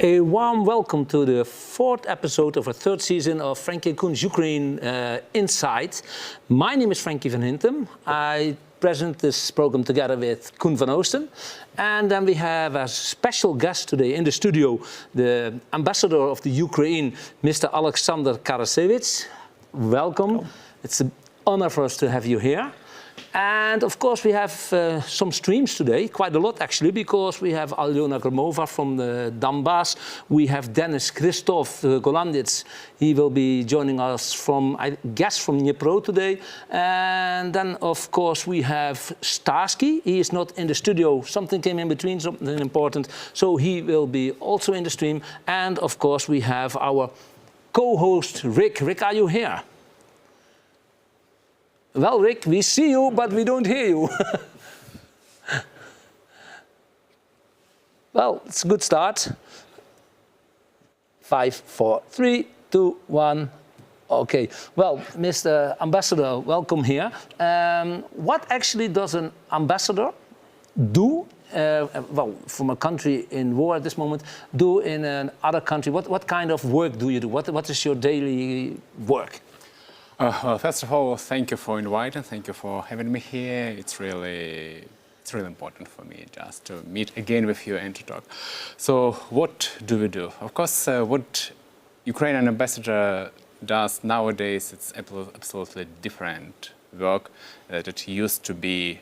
A warm welcome to the fourth episode of our third season of Franky and Coen's Ukraine Insight. My name is Franky van Hintem. I present this program together with Koen van Oosten. And then we have a special guest today in the studio, the ambassador of the Ukraine, Mr. Alexander Karasevich. Welcome. It's an honor for us to have you here. And of course we have some streams today, quite a lot actually, because we have Alyona Gramova from the Donbass. We have Dennis Christoph Golandits. He will be joining us from, I guess, from Dnipro today. And then of course we have Starsky. He is not in the studio. Something came in between, something important. So he will be also in the stream. And of course we have our co-host Rick. Rick, are you here? Well, Rick, we see you, but we don't hear you. Well, it's a good start. 5, 4, 3, 2, 1. Okay. Well, Mr. Ambassador, welcome here. What actually does an ambassador do? Well, from a country in war at this moment, do in another country? What kind of work do you do? What is your daily work? Well, first of all, thank you for inviting. Thank you for having me here. It's really important for me just to meet again with you and to talk. So, what do we do? Of course, what Ukrainian ambassador does nowadays, it's absolutely different work that it used to be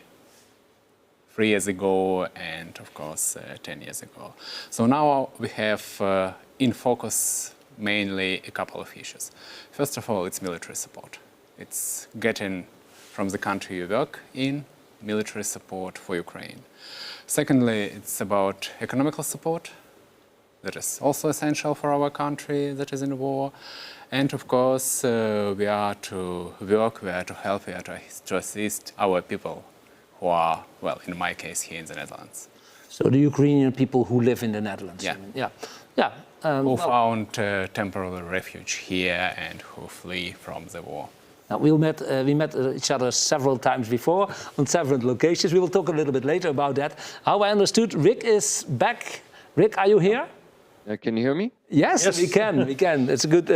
3 years ago and, of course, 10 years ago. So now we have in focus mainly a couple of issues. First of all, it's military support. It's getting from the country you work in military support for Ukraine. Secondly, it's about economical support that is also essential for our country that is in war. And of course, we are to work, we are to help, we are to assist our people who are, well, in my case, here in the Netherlands. So the Ukrainian people who live in the Netherlands? Yeah. Yeah. Who found temporary refuge here and who flee from the war. Now, we met each other several times before on several locations. We will talk a little bit later about that. How I understood, Rick is back. Rick, are you here? Can you hear me? Yes, we can. It's a good.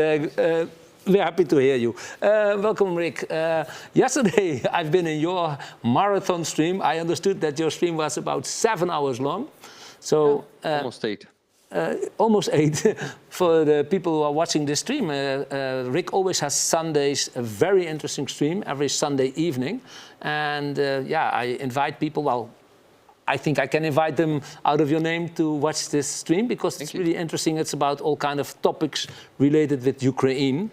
We're happy to hear you. Welcome, Rick. Yesterday, I've been in your marathon stream. I understood that your stream was about 7 hours long. So almost 8. Almost 8 for the people who are watching this stream. Rick always has Sundays a very interesting stream every Sunday evening, and yeah, I invite people. Well, I think I can invite them out of your name to watch this stream because it's really interesting. It's about all kind of topics related with Ukraine.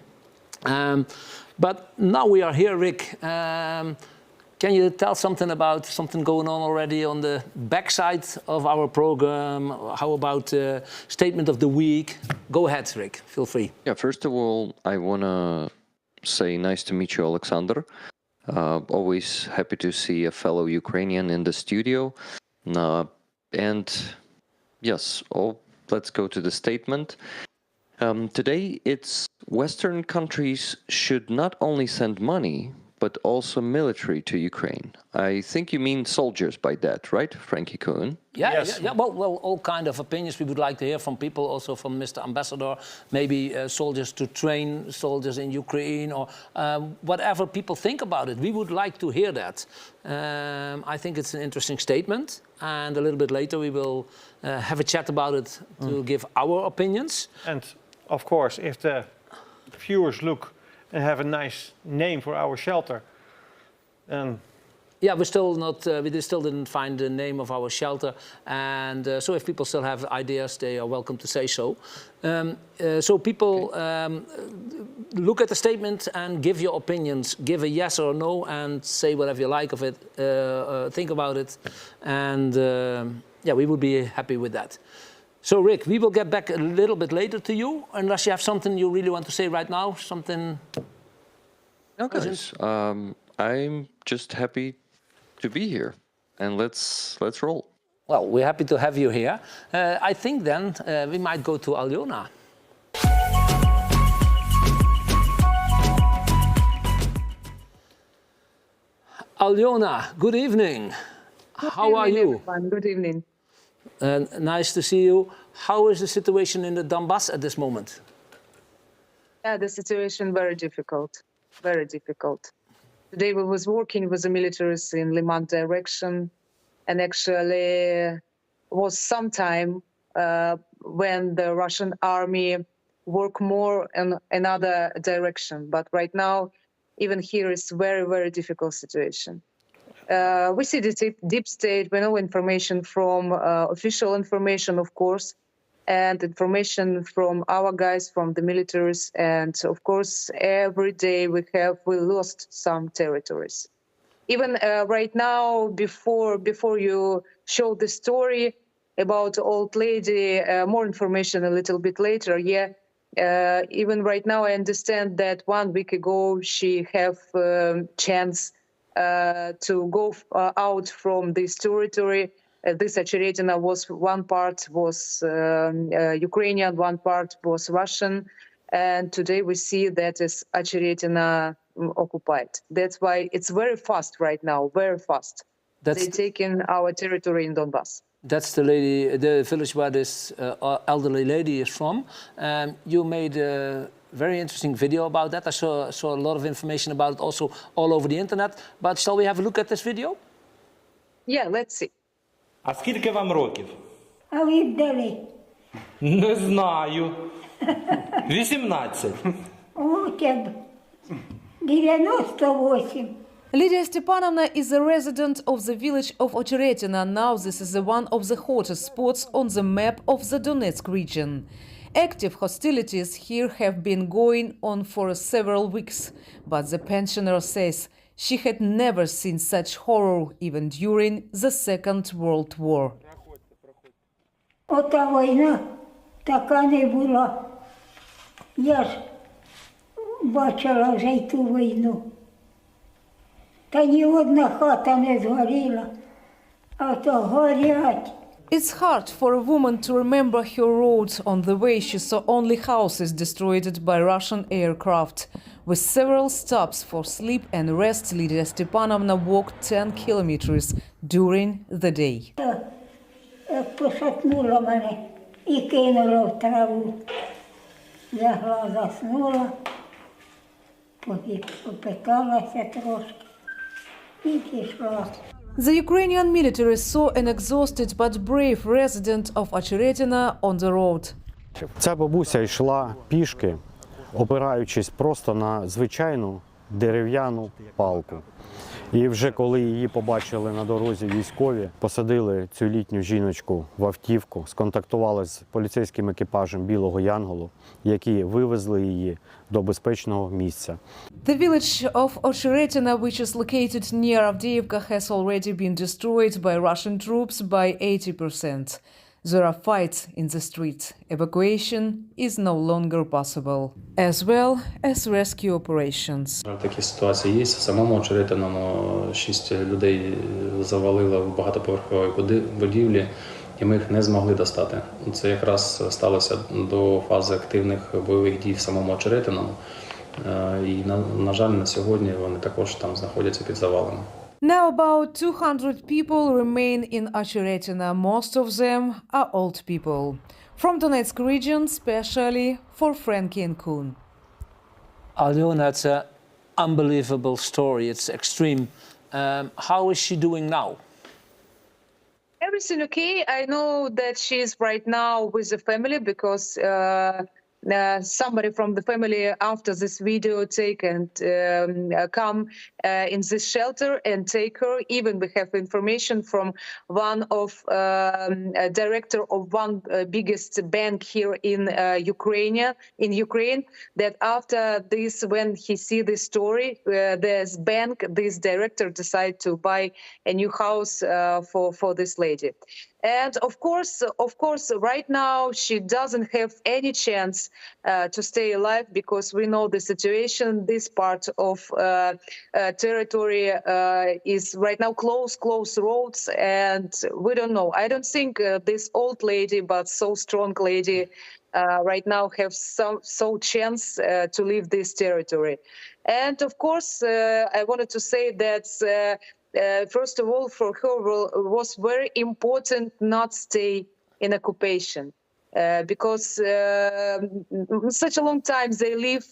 But now we are here, Rick. Can you tell something about something going on already on the backside of our program? How about statement of the week? Go ahead, Rick. Feel free. Yeah, first of all, I want to say nice to meet you, Alexander. Always happy to see a fellow Ukrainian in the studio. And yes, let's go to the statement. Today, it's Western countries should not only send money, but also military to Ukraine. I think you mean soldiers by that, right, Franky Coen? Yeah, yes. yeah. Well, all kind of opinions we would like to hear from people, also from Mr. Ambassador, maybe soldiers to train soldiers in Ukraine, or whatever people think about it. We would like to hear that. I think it's an interesting statement, and a little bit later we will have a chat about it to give our opinions. And of course, if the viewers look and have a nice name for our shelter. Yeah, we still didn't find the name of our shelter, and so if people still have ideas, they are welcome to say so. So people look at the statement and give your opinions. Give a yes or no, and say whatever you like of it. Think about it, and yeah, we would be happy with that. So, Rick, we will get back a little bit later to you, unless you have something you really want to say right now, something... No, guys, I'm just happy to be here, and let's roll. Well, we're happy to have you here. I think then we might go to Alyona. Alyona, good evening. How are you? Everyone. Good evening. Nice to see you. How is the situation in the Donbass at this moment? Yeah, the situation very difficult, very difficult. Today we was working with the militaries in Liman direction, and actually was some time when the Russian army work more in another direction. But right now, even here is very, very difficult situation. We see the deep state. We know information from official information, of course, and information from our guys, from the militaries. And of course, every day we lost some territories. Even right now, before you show the story about old lady, more information a little bit later. Yeah, even right now, I understand that 1 week ago she have chance to go out from this territory. This Acheretina was one part was Ukrainian, one part was Russian, and today we see that is Acheretina occupied. That's why it's very fast right now, very fast. They're taking our territory in Donbass. That's the lady, the village where this elderly lady is from. You made a very interesting video about that. I saw a lot of information about it also all over the internet. But shall we have a look at this video? Yeah, let's see. А скільки вам років? А ви вдали? Не знаю. 18. О, тебе 98. Lydia Stepanovna is a resident of the village of Ocheretina. Now this is one of the hottest spots on the map of the Donetsk region. Active hostilities here have been going on for several weeks, but the pensioner says she had never seen such horror even during the Second World War. Ота війна така не була. Я ж бачила вже й ту війну. Та ні одна хата не згоріла, а то горять. It's hard for a woman to remember her road. On the way she saw only houses destroyed by Russian aircraft. With several stops for sleep and rest, Lydia Stepanovna walked 10 kilometers during the day. Пошатнула мене і кинула в траву. Лягла, заснула, попиталася трошки і пішла. The Ukrainian military saw an exhausted but brave resident of Acheretina on the road. Ця бабуся йшла пішки, опираючись просто на звичайну дерев'яну палку. І вже коли її побачили на дорозі військові, посадили цю літню жіночку в автівку, сконтактували з поліцейським екіпажем Білого Янголу, які вивезли її до безпечного місця. The village of Ocheretina, which is located near Avdiivka, has already been destroyed by Russian troops by 80%. There are fights in the streets. Evacuation is no longer possible, as well as rescue operations. Такі ситуації є. В самому Очеретиному 6 людей завалило в багатоповерховій будівлі, і ми їх не змогли достати. Це якраз сталося до фази активних бойових дій в самому Очеретиному. І, на жаль, на сьогодні вони також там знаходяться під завалами. Now about 200 people remain in Acheretina. Most of them are old people. From Donetsk region, specially for Franky and Coen. Alyona, it's an unbelievable story. It's extreme. How is she doing now? Everything okay. I know that she's right now with the family because somebody from the family after this video take and come in this shelter and take her. Even we have information from one of director of one biggest bank here in Ukraine, that after this, when he see this story, this bank, this director decide to buy a new house for this lady. And of course, right now she doesn't have any chance to stay alive because we know the situation. This part of territory is right now close roads, and we don't know. I don't think this old lady, but so strong lady, right now have so chance to leave this territory. And of course, I wanted to say that first of all, for her was very important not stay in occupation. Because such a long time they live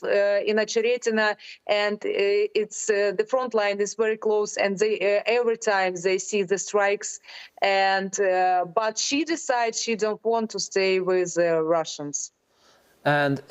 in Ocheretina, and it's the front line is very close, and they every time they see the strikes, and but she decides she don't want to stay with Russians. And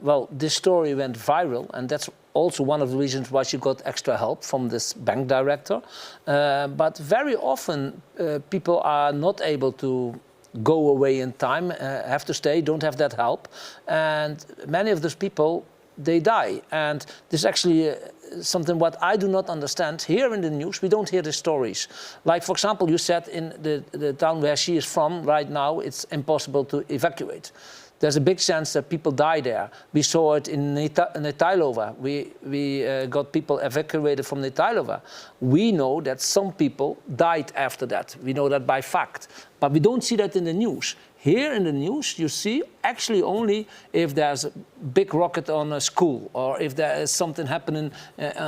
well, this story went viral, and that's also one of the reasons why she got extra help from this bank director. But very often people are not able to go away in time, have to stay, don't have that help. And many of those people, they die. And this is actually something what I do not understand. Here in the news, we don't hear the stories. Like, for example, you said in the town where she is from right now, it's impossible to evacuate. There's a big chance that people die there. We saw it in Netailova. We got people evacuated from Netailova. We know that some people died after that. We know that by fact. But we don't see that in the news. Here in the news, you see actually only if there's a big rocket on a school or if there is something happening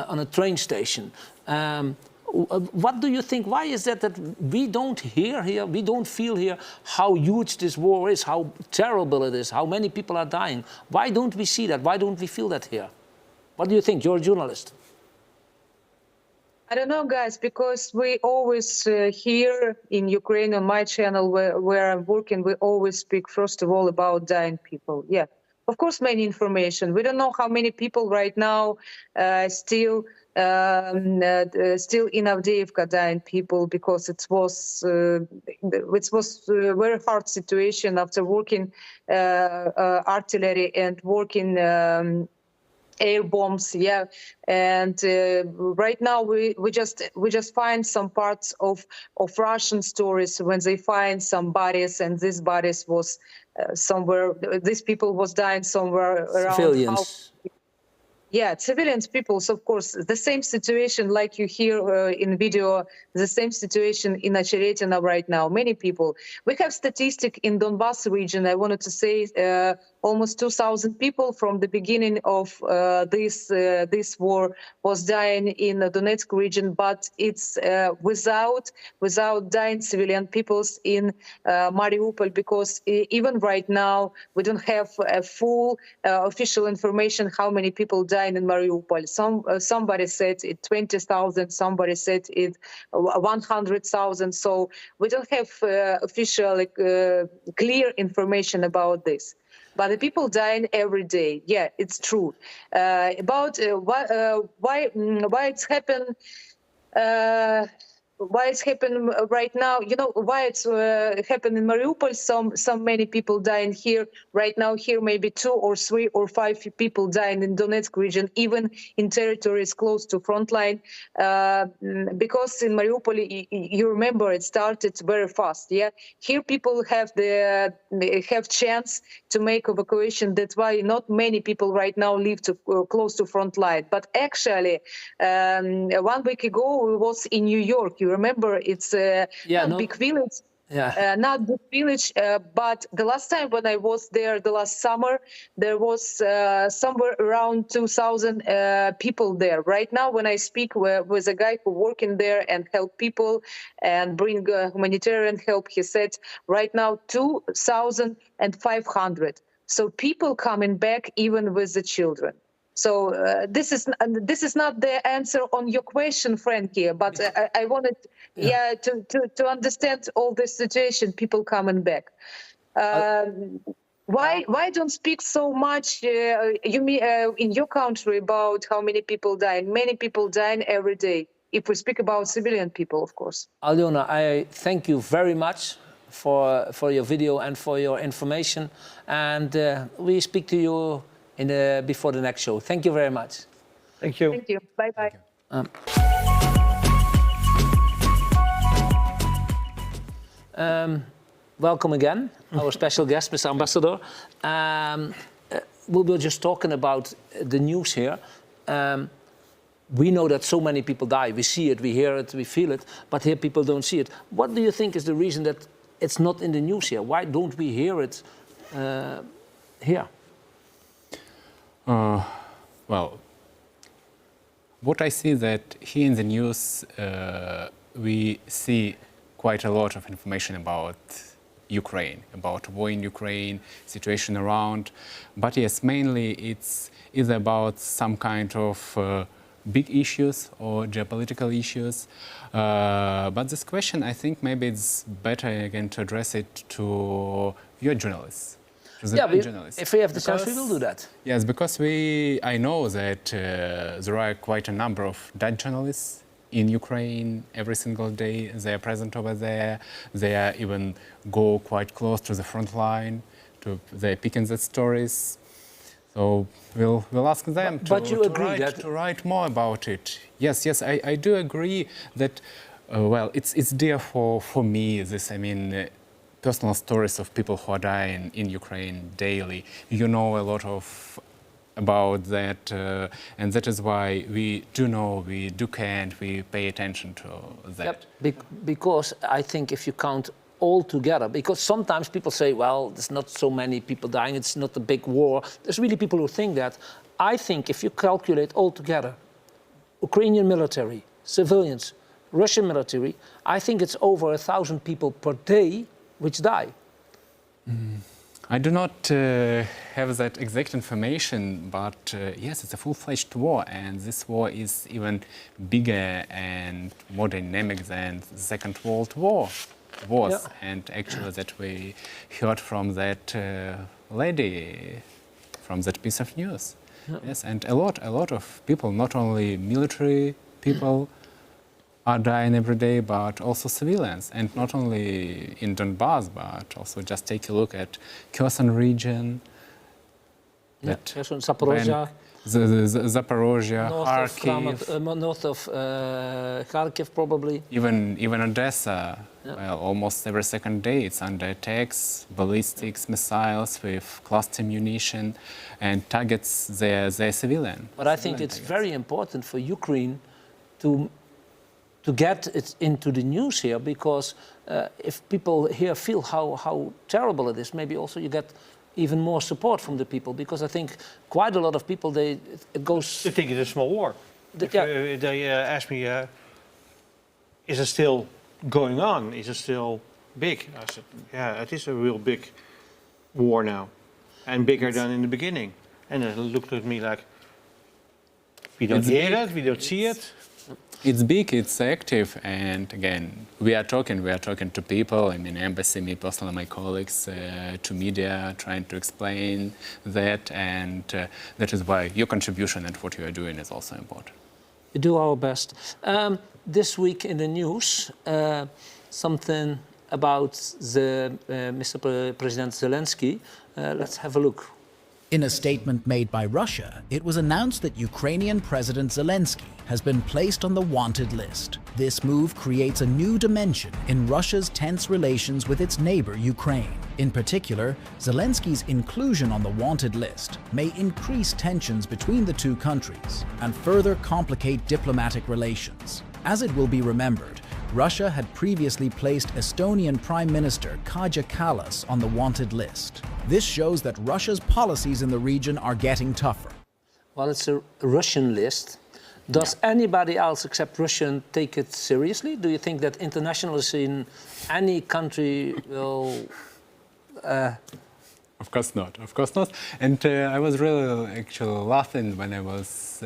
on a train station. What do you think? Why is that we don't hear here, we don't feel here how huge this war is, how terrible it is, how many people are dying? Why don't we see that? Why don't we feel that here? What do you think? You're a journalist. I don't know, guys, because we always here in Ukraine on my channel where I'm working, we always speak first of all about dying people. Yeah, of course, many information. We don't know how many people right now still in Avdiivka dying people, because it was a very hard situation after working artillery and working air bombs, yeah. And right now we just find some parts of Russian stories when they find some bodies, and these bodies was somewhere. These people was dying somewhere around. Civilians. Yeah, civilians, peoples, of course. The same situation like you hear in video, the same situation in Ocheretina right now. Many people. We have statistic in Donbas region. I wanted to say almost 2,000 people from the beginning of this war was dying in the Donetsk region, but it's without dying civilian peoples in Mariupol, because even right now we don't have a full official information how many people died in Mariupol. Somebody said it 20,000, somebody said it 100,000. So we don't have official clear information about this. But the people dying every day. Yeah, it's true. About why it's happened. Why it's happening right now? You know why it's happened in Mariupol. Some many people dying here right now. Here maybe 2 or 3 or 5 people dying in Donetsk region, even in territories close to front line. Because in Mariupol, you remember it started very fast. Yeah, here people have chance to make evacuation. That's why not many people right now live close to front line. But actually, 1 week ago we was in New York. You remember, it's big village. Yeah. Not big village, but the last time when I was there, the last summer, there was somewhere around 2,000 people there. Right now, when I speak with a guy who working there and help people and bring humanitarian help, he said right now 2,500. So people coming back even with the children. So this is not the answer on your question, Franky, but I wanted to understand all this situation, people coming back. Why don't speak so much you mean in your country about how many people dying? Many people dying every day. If we speak about civilian people, of course. Alyona, I thank you very much for your video and for your information, and we speak to you before the next show. Thank you very much. Thank you. Thank you. Bye-bye. Welcome again, our special guest, Mr. Ambassador. We were just talking about the news here. We know that so many people die. We see it, we hear it, we feel it, but here people don't see it. What do you think is the reason that it's not in the news here? Why don't we hear it here? Well, what I see that here in the news, we see quite a lot of information about Ukraine, about war in Ukraine, situation around. But yes, mainly it's either about some kind of big issues or geopolitical issues. But this question, I think maybe it's better again to address it to your journalists. Yeah, if we have the chance, we will do that. Yes, because I know that there are quite a number of Dutch journalists in Ukraine every single day. They are present over there. They even go quite close to the front line. They're picking the stories. So we'll ask them to write more about it. Yes, I do agree that. Well, it's dear for me. This, I mean. Personal stories of people who are dying in Ukraine daily. You know a lot about that, and that is why we do know, we do care, and we pay attention to that. Yep. Because I think if you count all together, because sometimes people say, well, there's not so many people dying, it's not a big war. There's really people who think that. I think if you calculate all together, Ukrainian military, civilians, Russian military, I think it's over 1,000 people per day which die. I do not have that exact information, but yes, it's a full-fledged war, and this war is even bigger and more dynamic than the Second World War was. Yeah. And actually that we heard from that lady, from that piece of news. Yeah. Yes, and a lot of people, not only military people, are dying every day, but also civilians, and not only in Donbass, but also just take a look at Kherson region. Yeah, Kherson, Zaporozhye. Zaporozhye, Kharkiv. North of Kharkiv, probably. Even Odessa. Yeah. Well, almost every second day it's under attacks, ballistics, missiles with cluster munition, and targets their civilian. But I think it's very important for Ukraine to get it into the news here, because if people here feel how terrible it is, maybe also you get even more support from the people, because I think quite a lot of people, it goes... They think it's a small war. They ask me, is it still going on? Is it still big? I said, yeah, it is a real big war now, and bigger than in the beginning. And they looked at me like, we don't hear it, we don't see it. It's big, it's active, and again, we are talking to people, I mean, embassy, me personally, my colleagues, to media, trying to explain that, and that is why your contribution and what you are doing is also important. We do our best. This week in the news, something about the Mr. President Zelensky. Let's have a look. In a statement made by Russia, it was announced that Ukrainian President Zelensky has been placed on the wanted list. This move creates a new dimension in Russia's tense relations with its neighbor Ukraine. In particular, Zelensky's inclusion on the wanted list may increase tensions between the two countries and further complicate diplomatic relations. As it will be remembered, Russia had previously placed Estonian Prime Minister Kaja Kallas on the wanted list. This shows that Russia's policies in the region are getting tougher. Well, it's a Russian list. Does anybody else except Russia take it seriously? Do you think that internationalists in any country will... Of course not, of course not. And I was really actually laughing when I was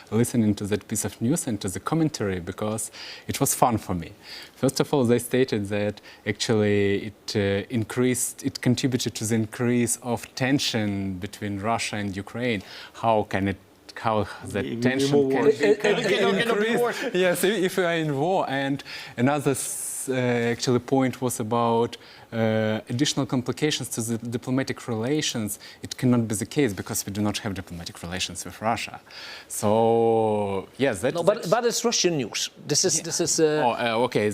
listening to that piece of news and to the commentary, because it was fun for me. First of all, they stated that actually it contributed to the increase of tension between Russia and Ukraine. How the tension can increase? Yes, if we are in war. And another actually point was about additional complications to the diplomatic relations. It cannot be the case because we do not have diplomatic relations with Russia. So yes, that. No, but it's Russian news. This is. Okay.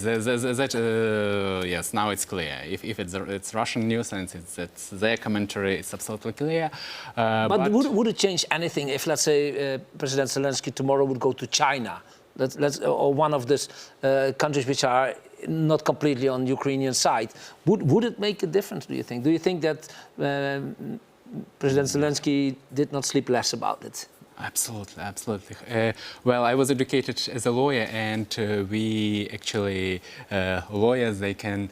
Yes, now it's clear. If it's Russian news and it's their commentary, it's absolutely clear. But would it change anything if, let's say, President Zelensky tomorrow would go to China, or one of these countries which are not completely on Ukrainian side? Would it make a difference, do you think? Do you think that President Zelensky did not sleep less about it? Absolutely, absolutely. Well, I was educated as a lawyer, and we actually, lawyers, they can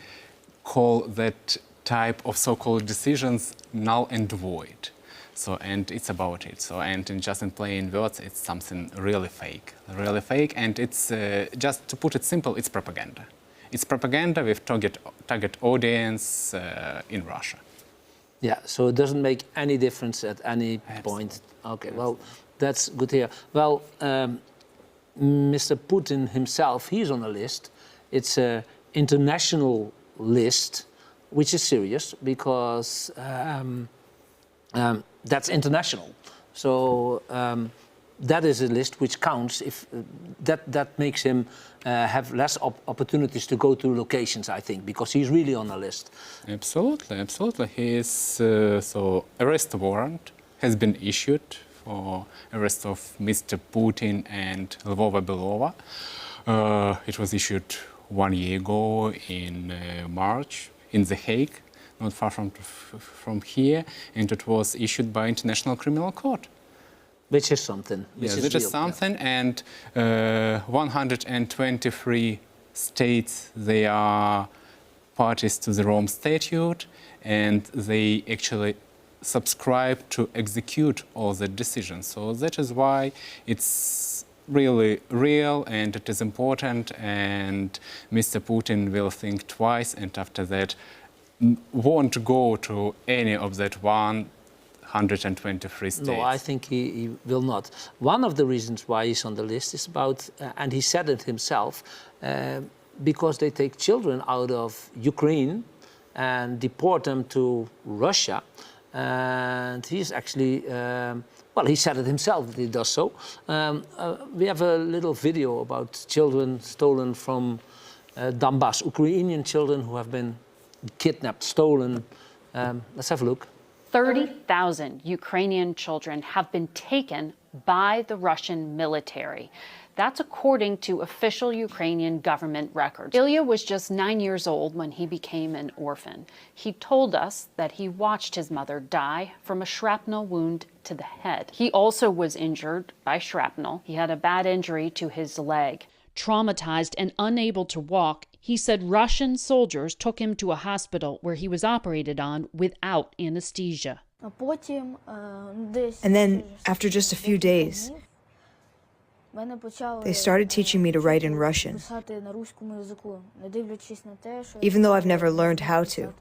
call that type of so-called decisions null and void. So, and it's about it. So, and just in plain words, it's something really fake, and it's just to put it simple, it's propaganda. It's propaganda with target audience in Russia. Yeah, so it doesn't make any difference at any point. Okay, well, that's good to hear. Well, Mr. Putin himself, he's on a list. It's an international list, which is serious because that's international. So that is a list which counts. If that makes him have less opportunities to go to locations, I think, because he's really on a list. Absolutely, absolutely. His so arrest warrant has been issued for arrest of Mr. Putin and Lvova Belova. It was issued 1 year ago in March in The Hague, not far from here, and it was issued by International Criminal Court. Which is something. Which is something, and 123 states, they are parties to the Rome Statute, and they actually subscribe to execute all the decisions. So that is why it's really real and it is important, and Mr. Putin will think twice, and after that won't go to any of that 123 states. No, I think he will not. One of the reasons why he's on the list is about, and he said it himself, because they take children out of Ukraine and deport them to Russia. And he's actually, well, he said it himself that he does so. We have a little video about children stolen from Donbass, Ukrainian children who have been kidnapped, stolen. Let's have a look. 30,000 Ukrainian children have been taken by the Russian military. That's according to official Ukrainian government records. Ilya was just 9 years old when he became an orphan. He told us that he watched his mother die from a shrapnel wound to the head. He also was injured by shrapnel. He had a bad injury to his leg. Traumatized and unable to walk, he said Russian soldiers took him to a hospital where he was operated on without anesthesia. And then, after just a few days, they started teaching me to write in Russian, even though I've never learned how to.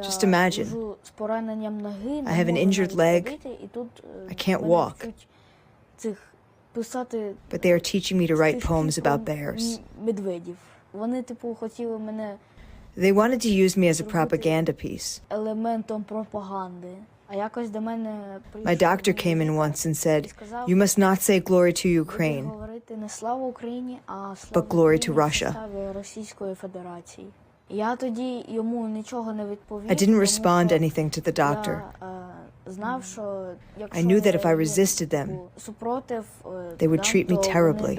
Just imagine, I have an injured leg, I can't walk, but they are teaching me to write poems about bears. They wanted to use me as a propaganda piece. My doctor came in once and said, "You must not say glory to Ukraine, but glory to Russia." I didn't respond anything to the doctor. I knew that if I resisted them, they would treat me terribly.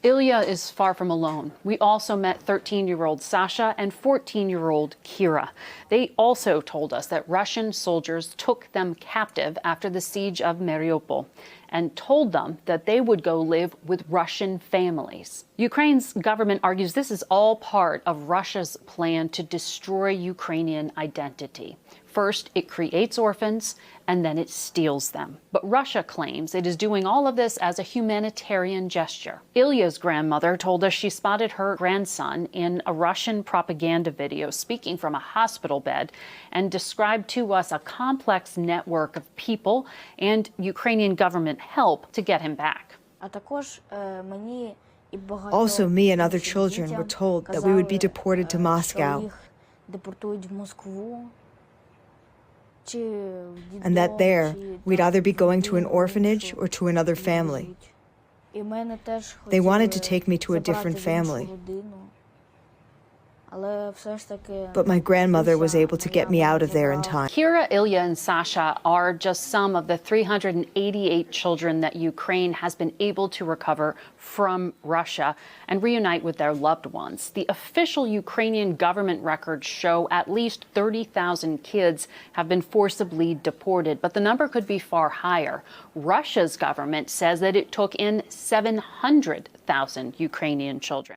Ilya is far from alone. We also met 13-year-old Sasha and 14-year-old Kira. They also told us that Russian soldiers took them captive after the siege of Mariupol and told them that they would go live with Russian families. Ukraine's government argues this is all part of Russia's plan to destroy Ukrainian identity. First, it creates orphans, and then it steals them. But Russia claims it is doing all of this as a humanitarian gesture. Ilya's grandmother told us she spotted her grandson in a Russian propaganda video speaking from a hospital bed and described to us a complex network of people and Ukrainian government help to get him back. Also, me and other children were told that we would be deported to Moscow, and that there, we'd either be going to an orphanage or to another family. They wanted to take me to a different family. But my grandmother was able to get me out of there in time. Kira, Ilya, and Sasha are just some of the 388 children that Ukraine has been able to recover from Russia and reunite with their loved ones. The official Ukrainian government records show at least 30,000 kids have been forcibly deported, but the number could be far higher. Russia's government says that it took in 700,000 Ukrainian children.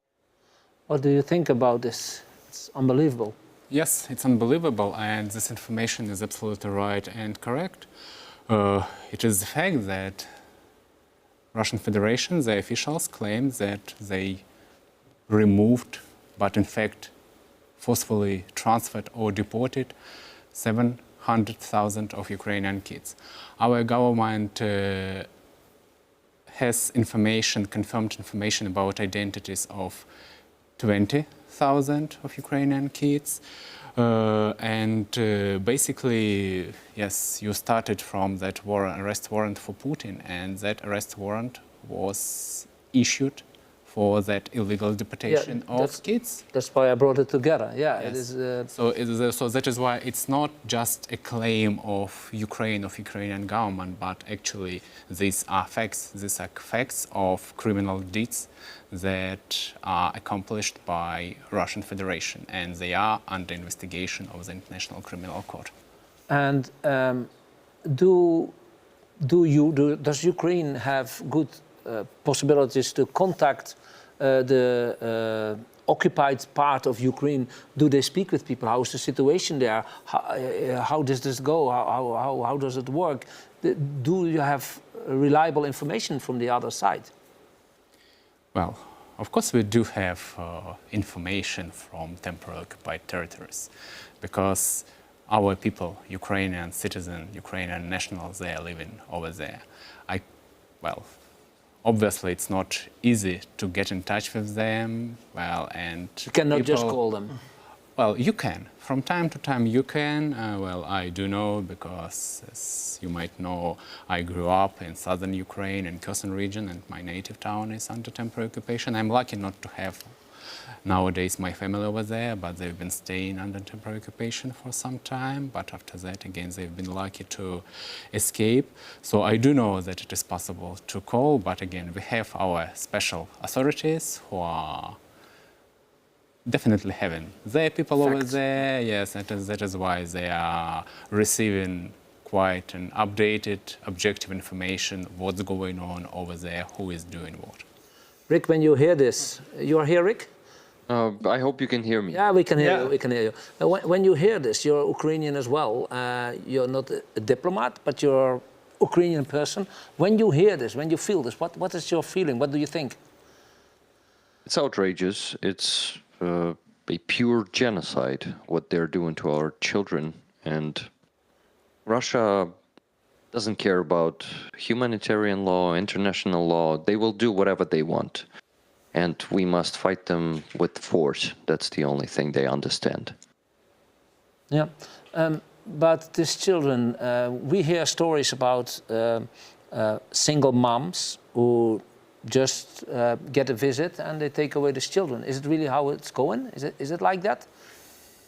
What do you think about this? It's unbelievable. Yes, it's unbelievable, and this information is absolutely right and correct. It is the fact that Russian Federation, the officials claim that they removed, but in fact forcefully transferred or deported 700,000 of Ukrainian kids. Our government has information, confirmed information about identities of 20,000 of Ukrainian kids. Basically, yes, you started from that arrest warrant for Putin, and that arrest warrant was issued for that illegal deportation of kids. That's why I brought it together. Yeah, yes. it is. So that is why it's not just a claim of Ukraine, of Ukrainian government, but actually these are facts. These are facts of criminal deeds that are accomplished by Russian Federation, and they are under investigation of the International Criminal Court. And does Ukraine have good possibilities to contact the occupied part of Ukraine? Do they speak with people? How is the situation there? How does this go? How does it work? Do you have reliable information from the other side? Well, of course we do have information from temporarily occupied territories, because our people, Ukrainian citizens, Ukrainian nationals, they are living over there. Obviously it's not easy to get in touch with them. You cannot just call them. Well, you can. From time to time you can. I do know, because as you might know, I grew up in southern Ukraine, in Kherson region, and my native town is under temporary occupation. I'm lucky not to have nowadays my family over there, but they've been staying under temporary occupation for some time. But after that, again, they've been lucky to escape. So I do know that it is possible to call, but again, we have our special authorities who are definitely having their people over there. Yes, that is why they are receiving quite an updated, objective information, what's going on over there, who is doing what. Rick, when you hear this, you are here, Rick? I hope you can hear me. Yeah, we can hear you. We can hear you. When you hear this, you're Ukrainian as well. You're not a diplomat, but you're an Ukrainian person. When you hear this, when you feel this, what is your feeling? What do you think? It's outrageous. It's a pure genocide, what they're doing to our children. And Russia doesn't care about humanitarian law, international law. They will do whatever they want. And we must fight them with force. That's the only thing they understand. Yeah, but these children, we hear stories about single moms who just get a visit and they take away these children. Is it really how it's going? Is it like that?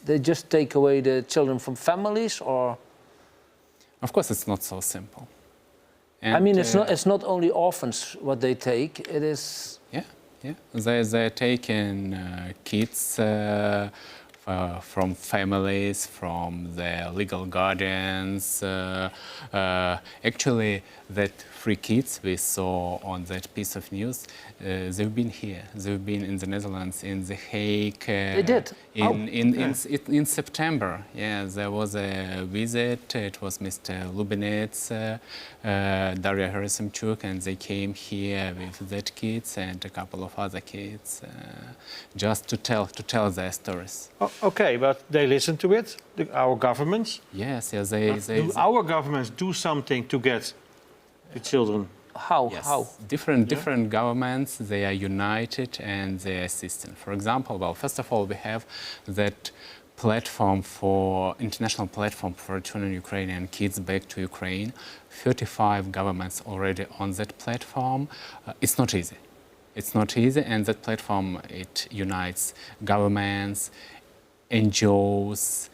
They just take away the children from families, or? Of course, it's not so simple. And I mean, it's not only orphans what they take. It is. Yeah, they're taking kids from families, from their legal guardians. Actually, that 3 kids we saw on that piece of news, they've been here. They've been in the Netherlands, in The Hague. They did? In September, yeah, there was a visit. It was Mr. Lubinets, Daria Herisemchuk, and they came here with that kids and a couple of other kids, just to tell their stories. Okay, but they listen to it, our governments? Yes, yes. Do our governments do something to get the children? How? Yes. How? Different governments, they are united and they are assisting. For example, well, first of all, we have that international platform for returning Ukrainian kids back to Ukraine. 35 governments already on that platform. It's not easy. It's not easy, and that platform, it unites governments, NGOs,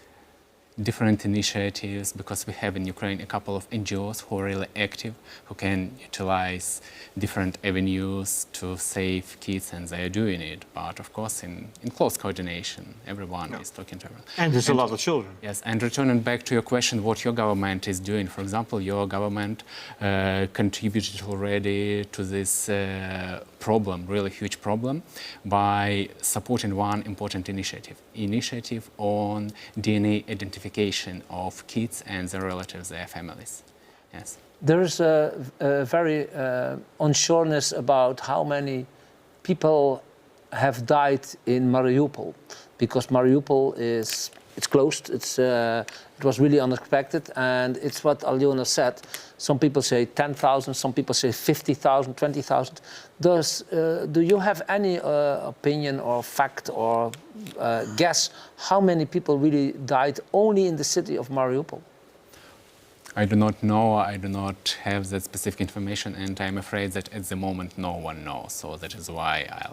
different initiatives, because we have in Ukraine a couple of NGOs who are really active, who can utilize different avenues to save kids, and they are doing it. But of course, in close coordination, everyone is talking to everyone. And there's a lot of children. Yes, and returning back to your question, what your government is doing. For example, your government contributed already to this problem, really huge problem, by supporting one important initiative on DNA identification of kids and their relatives, their families. Yes. There is a very unsureness about how many people have died in Mariupol, because Mariupol it's closed. It was really unexpected, and it's what Alyona said. Some people say 10,000, some people say 50,000, 20,000. Do you have any opinion or fact or guess how many people really died only in the city of Mariupol? I do not know, I do not have that specific information, and I'm afraid that at the moment no one knows. So that is why I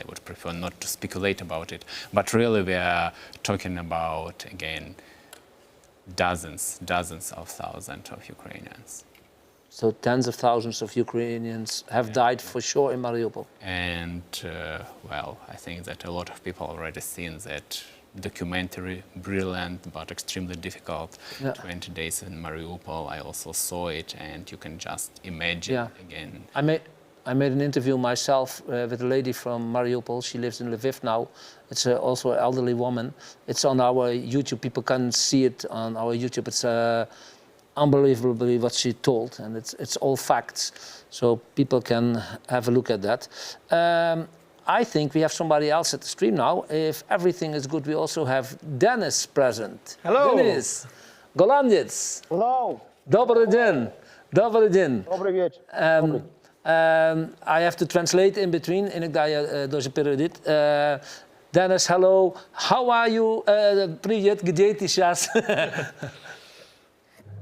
would prefer not to speculate about it. But really we are talking about, again, dozens of thousands of Ukrainians. So tens of thousands of Ukrainians have died for sure in Mariupol. And well, I think that a lot of people already seen that documentary, brilliant but extremely difficult. 20 days in Mariupol. I also saw it, and you can just imagine again. I made an interview myself with a lady from Mariupol. She lives in Lviv now. It's also an elderly woman. It's on our YouTube. People can see it on our YouTube. It's unbelievably what she told, and it's all facts. So people can have a look at that. I think we have somebody else at the stream now. If everything is good, we also have Dennis present. Hello. Dennis, Golandiec. Hello. Dobry dzień. Dobry dzień. Dobry wieczór. I have to translate in between. En ik ga je deze periode. Dennis, hello. How are you? Привет, где ты сейчас?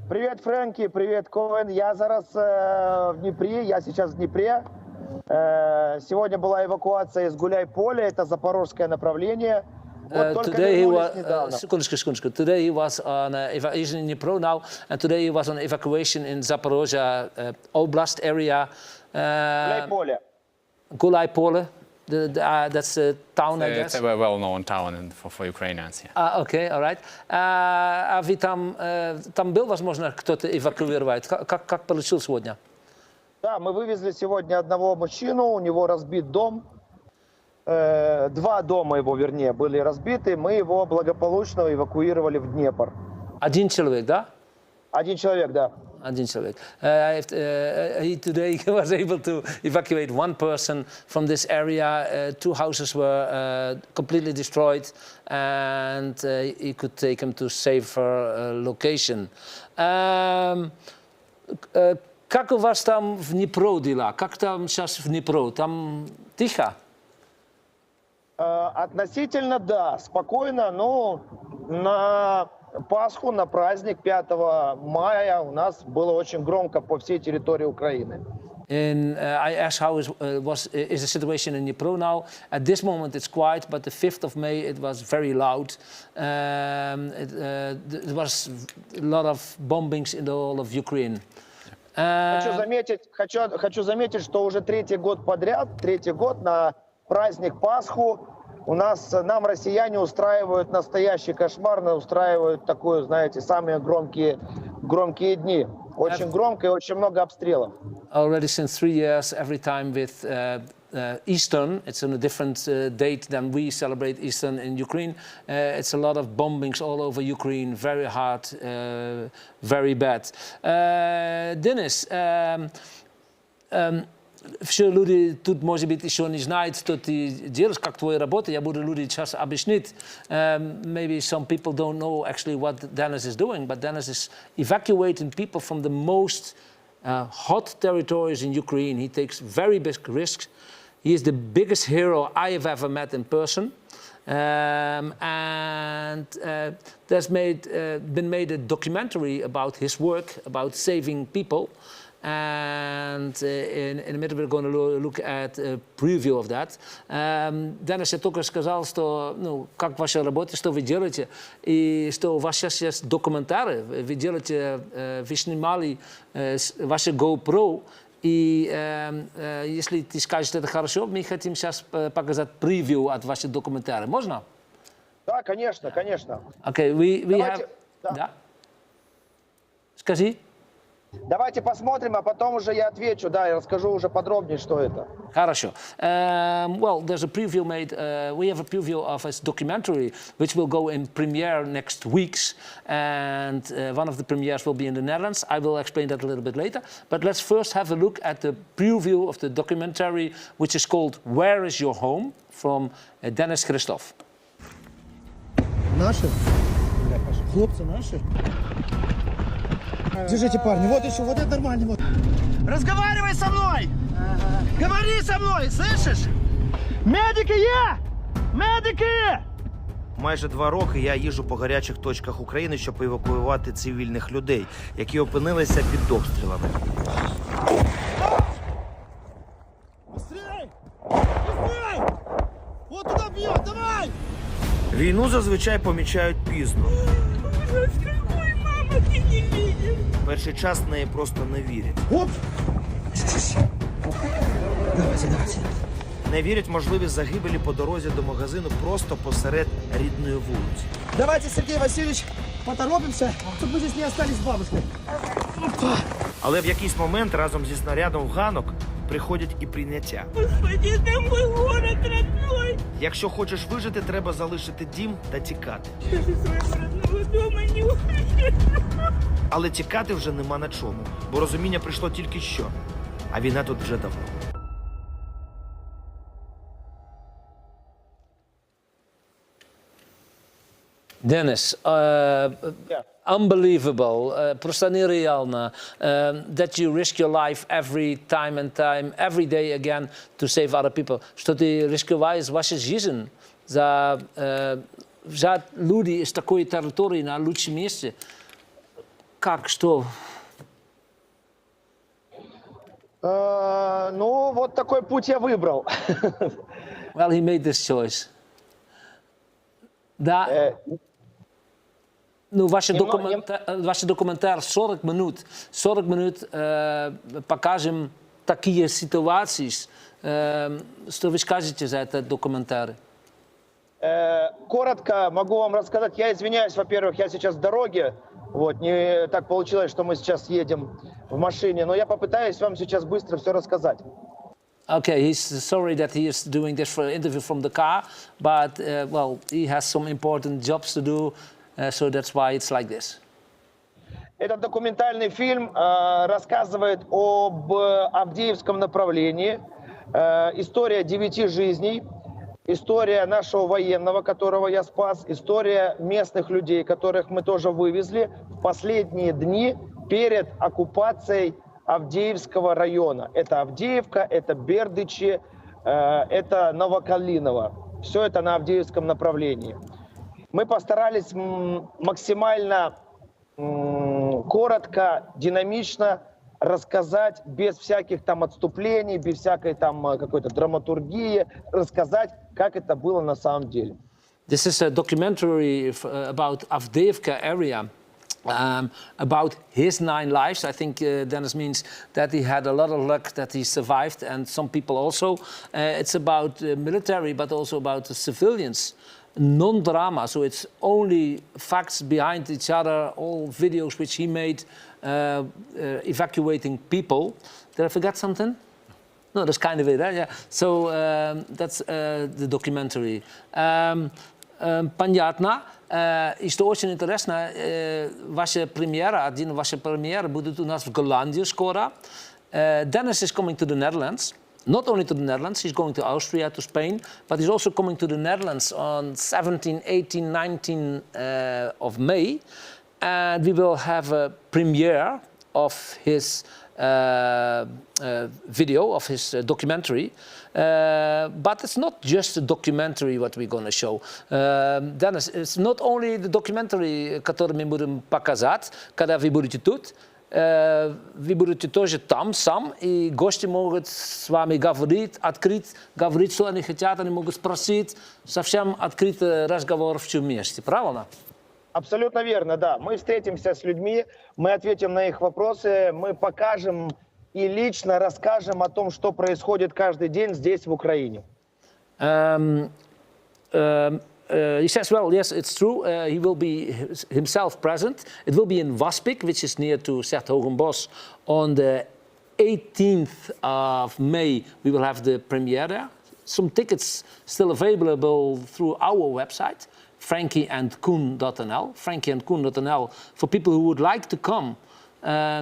Привет, Фрэнки. Привет, Коэн. Я зараз в Днепре. Я сейчас в Днепре. Сегодня была эвакуация из Гуляй-Поля, это запорожское направление. Вот только вернулись недавно. Секундочку. Today he was on he's in Dnipro now, and today he was on evacuation in Zaporozhye Oblast area. Гуляй-Поле. Gulai-Pole. That's a town, I guess. It's a well-known town for Ukrainians. Yeah. Okay, all right. А вы там был, возможно, кто-то эвакуировать? Как получилось сегодня? Да, мы вывезли сегодня одного мужчину, у него разбит дом. Два дома его, вернее, были разбиты. Мы его благополучно эвакуировали в Днепр. Один человек, да? Один человек, да. Один человек. He today was able to evacuate one person from this area. Two houses were completely destroyed, and he could take him to safer location. Как у вас там в Днепро дела? Как там сейчас в Днепро? Там тихо? Относительно, да, спокойно, но на Пасху, на праздник 5 мая у нас было очень громко по всей территории Украины. And I asked how is the situation in Dnipro now. At this moment it's quiet, but the 5th of May it was very loud. There was a lot of bombings in the whole of Ukraine. Хочу заметить, что уже третий год на праздник Пасху нам россияне устраивают настоящий кошмар, устраивают такую, знаете, самые громкие дни. Очень громко и очень много обстрелов. Already since 3 years, every time with Eastern, it's on a different date than we celebrate Eastern in Ukraine. It's a lot of bombings all over Ukraine, very hard, very bad. Dennis, все люди тут, может быть, еще не знают, что ты делаешь, как твоя работа. Я буду люди сейчас объяснить. Maybe some people don't know actually what Dennis is doing, but Dennis is evacuating people from the most hot territories in Ukraine. He takes very big risks. He is the biggest hero I have ever met in person. And there's been made a documentary about his work, about saving people. and in a minute we're going to look at a preview of that. Денис, я только сказал, что, как ваша работа, что вы делаете, и что у вас сейчас есть документары, вы делаете, вы снимали ваши GoPro, и если ты скажешь, это хорошо, мы хотим сейчас показать превью от ваших документаров. Можно? Да, конечно, конечно. Okay, we Давайте, have... Да. Скажи. Давайте посмотрим, а потом уже я отвечу, да, я расскажу уже подробнее, что это. Хорошо. Well, there's a preview made. We have a preview of a documentary which will go in premiere next weeks, and one of the premieres will be in the Netherlands. I will explain that a little bit later. But let's first have a look at the preview of the documentary, which is called "Where Is Your Home?" from Dennis Christoph. Наши? Хлопцы наши? Держите, парни. Вот еще, вот это нормально. Вот. Разговаривай со мной! Говори со мною, слышиш? Медики є! Медики є! Майже 2 роки я їжджу по гарячих точках України, щоб евакуювати цивільних людей, які опинилися під обстрілами. Стріляй! Стріляй! Вот туди б'є, давай! Війну зазвичай помічають пізно. Ой, мама, ти не бачиш. Перший час в неї просто не вірять. Оп! Давай. Не вірять в можливість загибелі по дорозі до магазину просто посеред рідної вулиці. Давайте, Сергій Васильович, поторопимося, щоб ми здесь не остались з бабушкою. Але в якийсь момент разом зі снарядом в ганок приходять і прийняття. Господи, це мій город родной. Якщо хочеш вижити, треба залишити дім та тікати. Я зі свого родного дома не уїду. Але тікати вже нема на чому, бо розуміння прийшло тільки що, а війна тут вже давно. Dennis, unbelievable, просто нереально, that you risk your life every day again to save other people. Что ты рисковаешь вашу жизнь за взять людей из такой территории на лучшем месте. Как, что? Ну, вот такой путь я выбрал. Well, he made this choice. Да. Ваш документар 40 минут. 40 минут покажем такие ситуации. Что вы скажете за этот документар? Коротко могу вам рассказать. Я извиняюсь, во-первых, я сейчас в дороге. Вот, не так получилось, что мы сейчас едем в машине, но я попытаюсь вам сейчас быстро все рассказать. Okay, he's sorry that he is doing this for an interview from the car, but well, he has some important jobs to do, so that's why it's like this. Этот документальный фильм рассказывает об Авдеевском направлении, история 9 жизней, история нашего военного, которого я спас, история местных людей, которых мы тоже вывезли в последние дни перед оккупацией Авдеевского района. Это Авдеевка, это Бердычи, это Новокалиново. Все это на Авдеевском направлении. Мы постарались максимально коротко, динамично рассказать, без всяких там отступлений, без всякой там какой-то драматургии, рассказать, как это было на самом деле. This is a documentary about Avdeevka area. About his 9 lives. I think Dennis means that he had a lot of luck that he survived, and some people also. It's about military, but also about the civilians. Non-drama, so it's only facts behind each other, all videos which he made evacuating people. Did I forget something? No, that's kind of it, eh? Yeah. So that's the documentary. Понятно. И что очень интересно, ваша премьера, один ваша премьера будет у нас в Голландии скоро. Dennis is coming to the Netherlands. Not only to the Netherlands, he's going to Austria, to Spain, but he's also coming to the Netherlands on 17, 18, 19 of May. And we will have a premiere of his video, of his documentary. But it's not just a documentary what we're going to show. Dennis, it's not only the documentary, который мы будем показать, когда вы будете тут. вы будете тоже там сам, и гости могут с вами говорить, открыть, говорить, что они хотят, они могут спросить, совсем открытый разговор все вместе, правильно? Абсолютно верно, да. Мы встретимся с людьми, мы ответим на их вопросы, мы покажем и лично расскажем о том, что происходит каждый день здесь, в Украине. He says, well, yes, it's true. He will be himself present. It will be in Waspik, which is near to Zertogenbosch. On the 18th of May, we will have the premiere there. Some tickets still available through our website, frankyandcoen.nl. frankyandcoen.nl. For people who would like to come,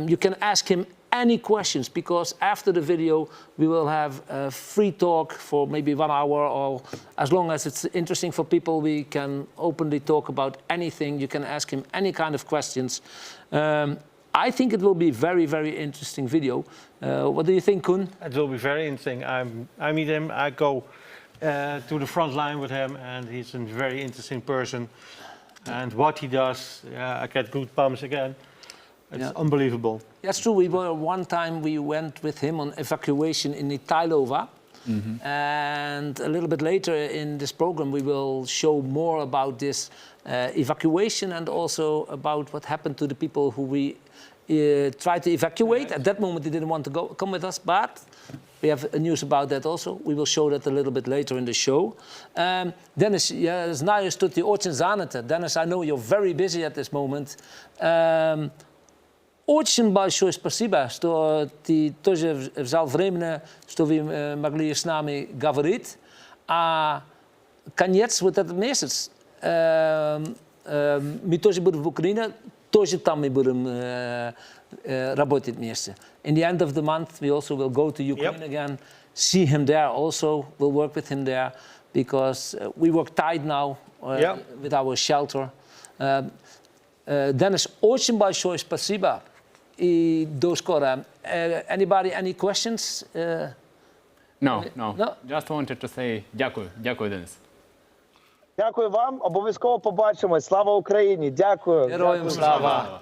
you can ask him any questions, because after the video we will have a free talk for maybe 1 hour, or as long as it's interesting for people, we can openly talk about anything. You can ask him any kind of questions. I think it will be very, very interesting video. What do you think, Koen? It will be very interesting. I meet him, I go to the front line with him, and he's a very interesting person. And what he does, I get good bumps again. It's unbelievable. That's true. One time we went with him on evacuation in Itailova. And a little bit later in this program we will show more about this evacuation, and also about what happened to the people who we tried to evacuate. At that moment they didn't want to come with us, but we have news about that also. We will show that a little bit later in the show. Dennis, я знаю, что ты очень занята. Dennis, I know you're very busy at this moment. Очень большое спасибо, что ты тоже взял время, что вы могли с нами говорить. А конец вот этот месяц мы тоже будем в Украине, тоже там мы будем работать вместе. In the end of the month we also will go to Ukraine again, see him there also, we'll work with him there, because we work tight now with our shelter. Dennis, очень большое спасибо. И до скоро. Anybody, any questions? No. Just wanted to say дякую, Денис. Дякую вам, обов'язково побачимось. Слава Україні, дякую. Героям слава.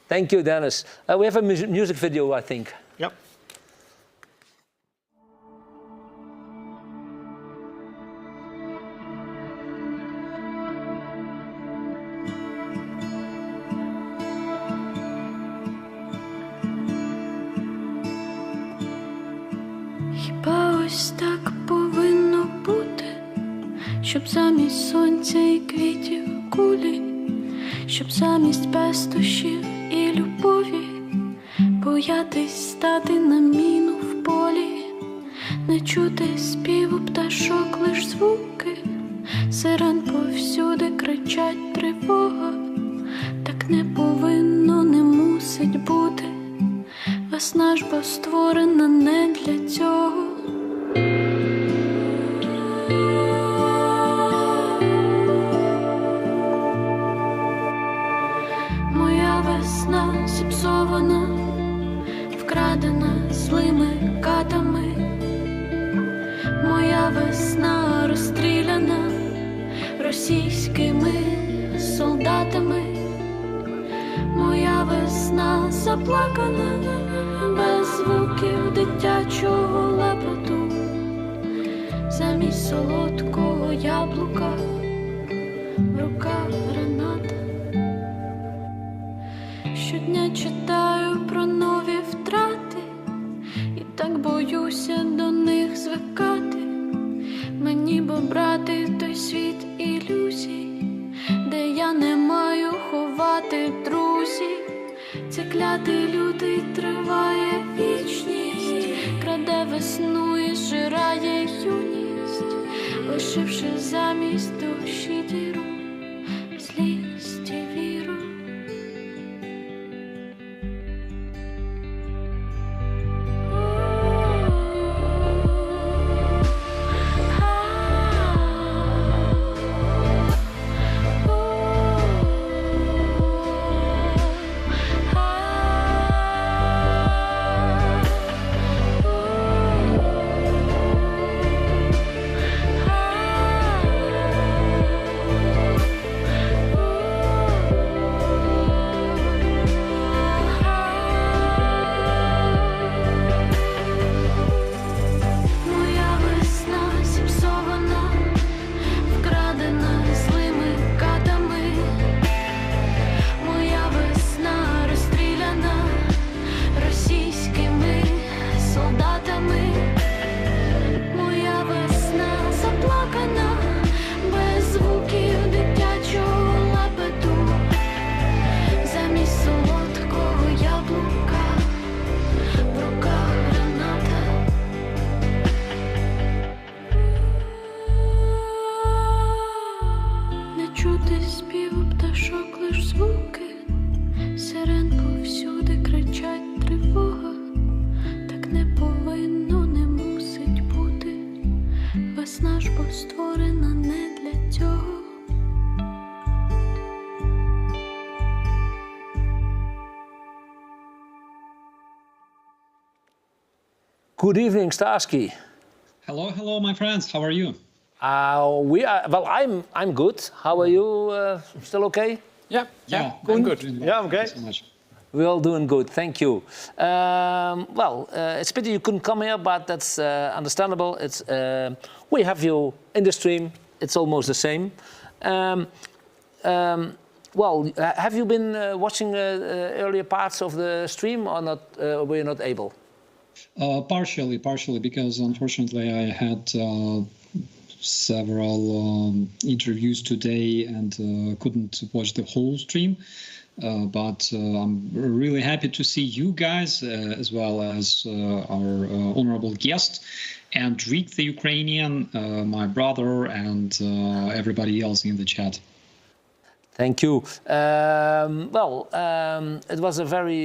Thank you, Dennis. We have a music video, I think. Yep. Ось так повинно бути, щоб замість сонця і квітів кулі, щоб замість пестощів і любові боятись стати на міну в полі, не чути співу пташок, лиш звуки, сирен повсюди кричать тривога, так не повинно, не мусить бути, весна ж бо створена не для цього. Моя весна зіпсована, вкрадена злими катами. Моя весна розстріляна російськими солдатами. Моя весна заплакана без звуків дитячого лепету. Замість солодкого яблука в руках граната. Щодня читаю про нові втрати і так боюся до них звикати. Мені бо брати той світ ілюзій, де я не маю ховати друзів. Цей клятий лютий триває вічність, краде весну і зжирає юність, лишивши замість душі діру, злість і віру. створена не для цього. Good evening, Starsky. Hello, hello, my friends. How are you? I'm good. How are you? Still okay? Yeah, I'm good. Yeah, I'm okay. Thank you so much. We're all doing good, thank you. It's a pity you couldn't come here, but that's understandable. We have you in the stream. It's almost the same. Have you been watching earlier parts of the stream or not? Were you not able? Partially, because unfortunately I had several interviews today and couldn't watch the whole stream. But I'm really happy to see you guys as well as our honorable guest and Rick the Ukrainian, my brother, and everybody else in the chat. Thank you. It was a very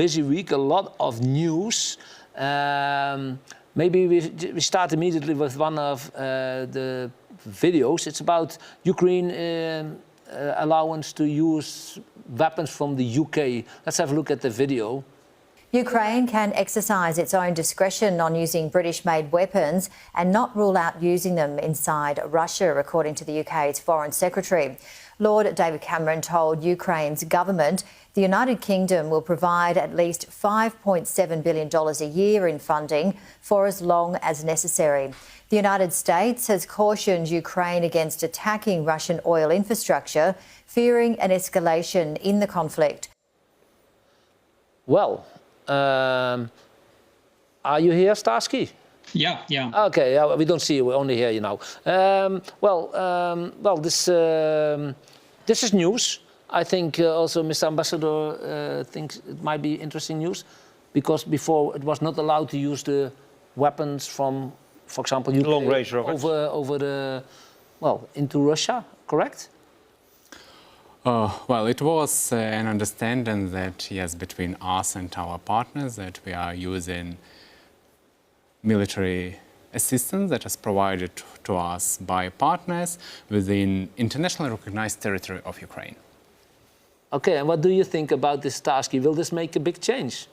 busy week, a lot of news. Maybe we start immediately with one of the videos. It's about Ukraine allowance to use weapons from the UK. Let's have a look at the video. Ukraine can exercise its own discretion on using British-made weapons and not rule out using them inside Russia, according to the UK's Foreign Secretary. Lord David Cameron told Ukraine's government the United Kingdom will provide at least $5.7 billion a year in funding for as long as necessary. The United States has cautioned Ukraine against attacking Russian oil infrastructure, fearing an escalation in the conflict. Well, are you here, Starsky? Yeah. Okay, we don't see you, we only hear you now. This is news. I think also Mr. Ambassador thinks it might be interesting news, because before it was not allowed to use the weapons from, for example, UK long-range rockets into Russia, correct? It was an understanding that, yes, between us and our partners, that we are using military assistance that is provided to us by partners within internationally recognized territory of Ukraine. Okay, and what do you think about this, Starsky? Will this make a big change?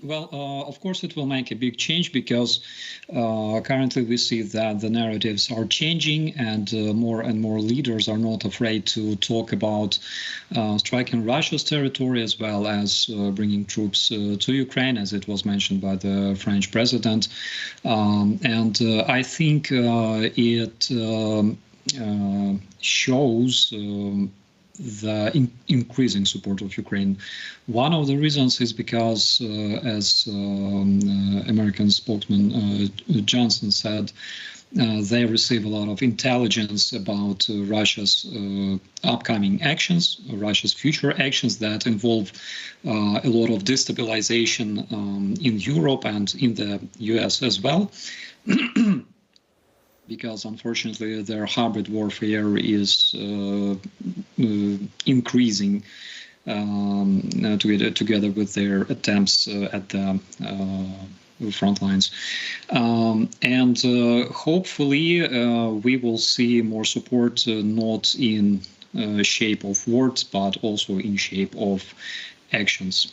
Well, of course it will make a big change, because currently we see that the narratives are changing, and more leaders are not afraid to talk about striking Russia's territory, as well as bringing troops to Ukraine, as it was mentioned by the French president. I think it shows the increasing support of Ukraine. One of the reasons is because, as American spokesman Johnson said, they receive a lot of intelligence about Russia's upcoming actions, Russia's future actions that involve a lot of destabilization in Europe and in the US as well. Because unfortunately their hybrid warfare is increasing together with their attempts at the front lines. Hopefully we will see more support, not in shape of words, but also in shape of actions.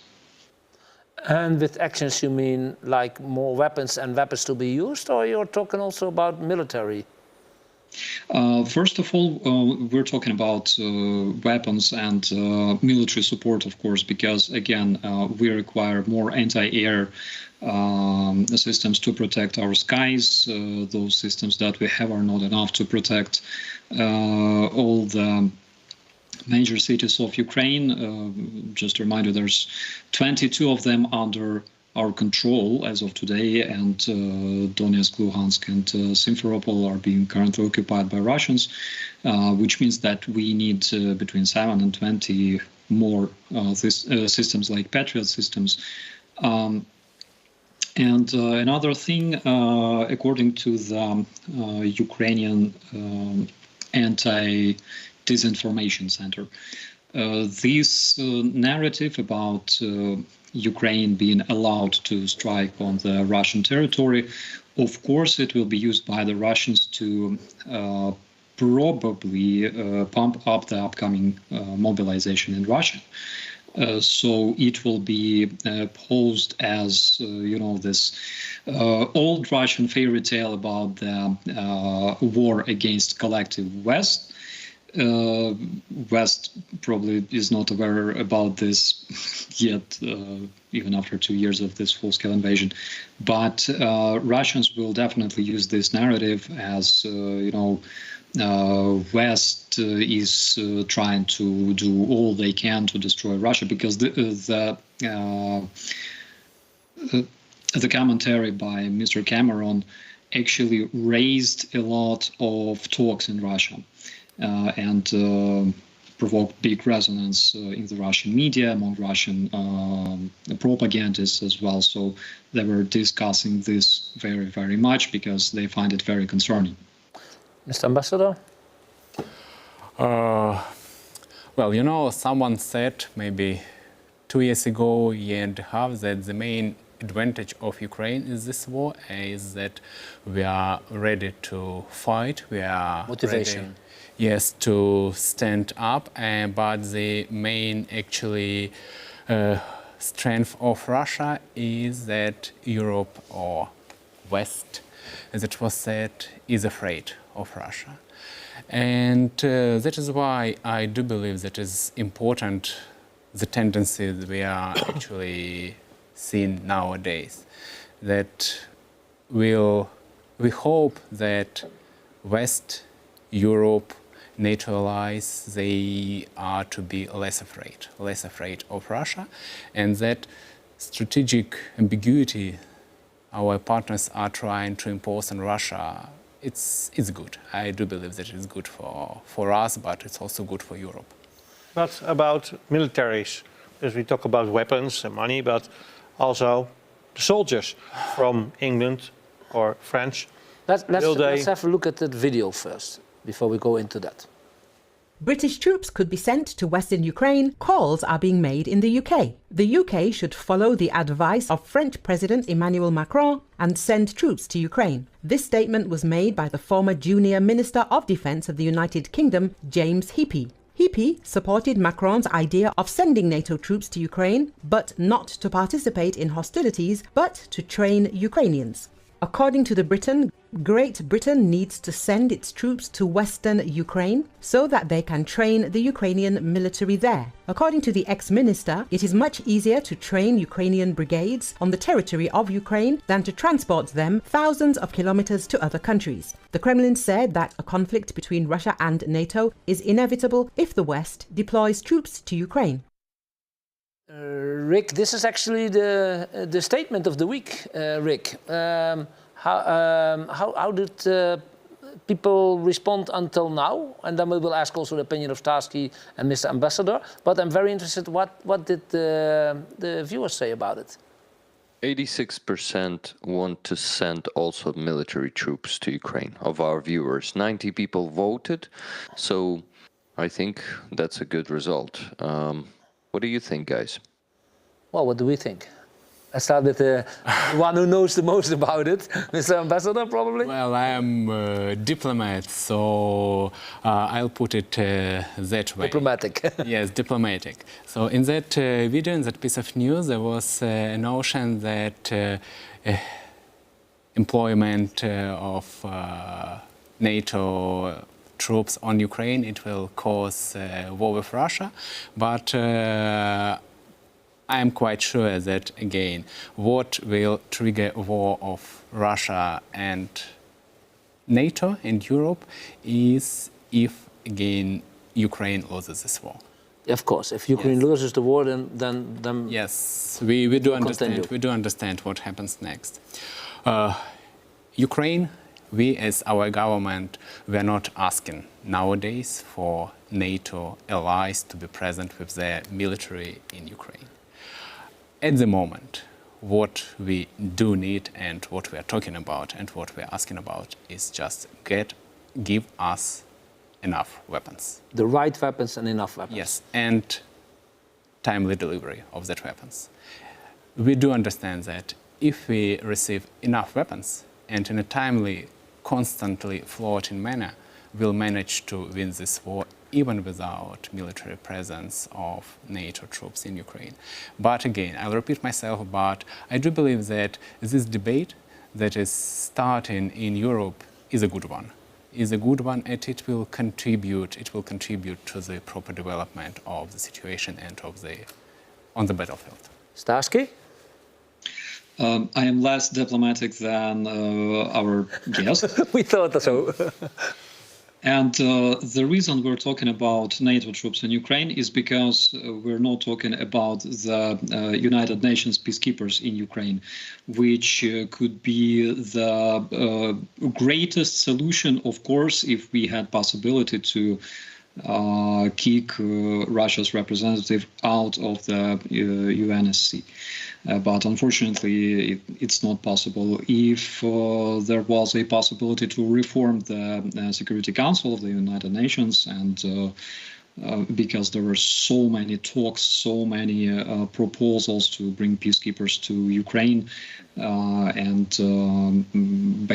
And with actions you mean like more weapons and weapons to be used, or you're talking also about military? First of all, we're talking about weapons and military support, of course, because again, we require more anti-air systems to protect our skies. Those systems that we have are not enough to protect all the major cities of Ukraine. Just a reminder, there's 22 of them under our control as of today, and Donetsk, Luhansk, and Simferopol are being currently occupied by Russians, which means that we need between 7 and 20 more systems like Patriot systems. Another thing, according to the Ukrainian Anti-Disinformation Center, this narrative about Ukraine being allowed to strike on the Russian territory Of course, it will be used by the Russians to probably pump up the upcoming mobilization in Russia. So it will be posed as, this old Russian fairy tale about the war against collective West. West probably is not aware about this yet, even after 2 years of this full-scale invasion. But Russians will definitely use this narrative as, West is trying to do all they can to destroy Russia, because the commentary by Mr. Cameron actually raised a lot of talks in Russia and provoked big resonance in the Russian media, among Russian propagandists as well. So they were discussing this very, very much because they find it very concerning. Mr. Ambassador? Well, someone said maybe 2 years ago, year and a half, that the main advantage of Ukraine in this war is that we are ready to fight. We are motivation. Ready, yes, to stand up. But the main actually strength of Russia is that Europe or West, as it was said, is afraid of Russia. And that is why I do believe that is important, the tendencies we are actually seeing nowadays, that we hope that West, Europe, NATO allies, they are to be less afraid of Russia, and that strategic ambiguity our partners are trying to impose on Russia, it's good. I do believe that it's good for us, but it's also good for Europe. But about militaries, because we talk about weapons and money, but also the soldiers from England or France. Let's have a look at that video first, before we go into that. British troops could be sent to Western Ukraine. Calls are being made in the UK. The UK should follow the advice of French President Emmanuel Macron and send troops to Ukraine. This statement was made by the former junior Minister of Defence of the United Kingdom, James Heappey. Heappey supported Macron's idea of sending NATO troops to Ukraine, but not to participate in hostilities, but to train Ukrainians. According to the Britain, Great Britain needs to send its troops to Western Ukraine so that they can train the Ukrainian military there. According to the ex-minister, it is much easier to train Ukrainian brigades on the territory of Ukraine than to transport them thousands of kilometers to other countries. The Kremlin said that a conflict between Russia and NATO is inevitable if the West deploys troops to Ukraine. Rick, this is actually the statement of the week, Rick. How did people respond until now? And then we will ask also the opinion of Starsky and Mr. Ambassador. But I'm very interested, what did the viewers say about it? 86% want to send also military troops to Ukraine of our viewers. 90 people voted, so I think that's a good result. What do you think, guys? Well, what do we think? I start with the one who knows the most about it, Mr. Ambassador, probably? Well, I am a diplomat, so I'll put it that way. Diplomatic. Yes, diplomatic. So in that video, in that piece of news, there was a notion that employment of NATO troops on Ukraine, it will cause war with Russia, but I am quite sure that, again, what will trigger a war of Russia and NATO and Europe is if, again, Ukraine loses this war. Of course, if Ukraine loses the war, then yes, we do understand. We do understand what happens next. Ukraine, we as our government, we are not asking nowadays for NATO allies to be present with their military in Ukraine. At the moment, what we do need and what we are talking about and what we are asking about is just give us enough weapons. The right weapons and enough weapons. Yes, and timely delivery of that weapons. We do understand that if we receive enough weapons and in a timely, constantly floating manner, will manage to win this war even without military presence of NATO troops in Ukraine. But again, I'll repeat myself, but I do believe that this debate that is starting in Europe is a good one. And it will contribute to the proper development of the situation and on the battlefield. Starsky? I am less diplomatic than our guest. We thought so. And the reason we're talking about NATO troops in Ukraine is because we're not talking about the United Nations peacekeepers in Ukraine, which could be the greatest solution, of course, if we had possibility to kick Russia's representative out of the UNSC. But unfortunately, it's not possible. If there was a possibility to reform the Security Council of the United Nations, and because there were so many talks, so many proposals to bring peacekeepers to Ukraine, and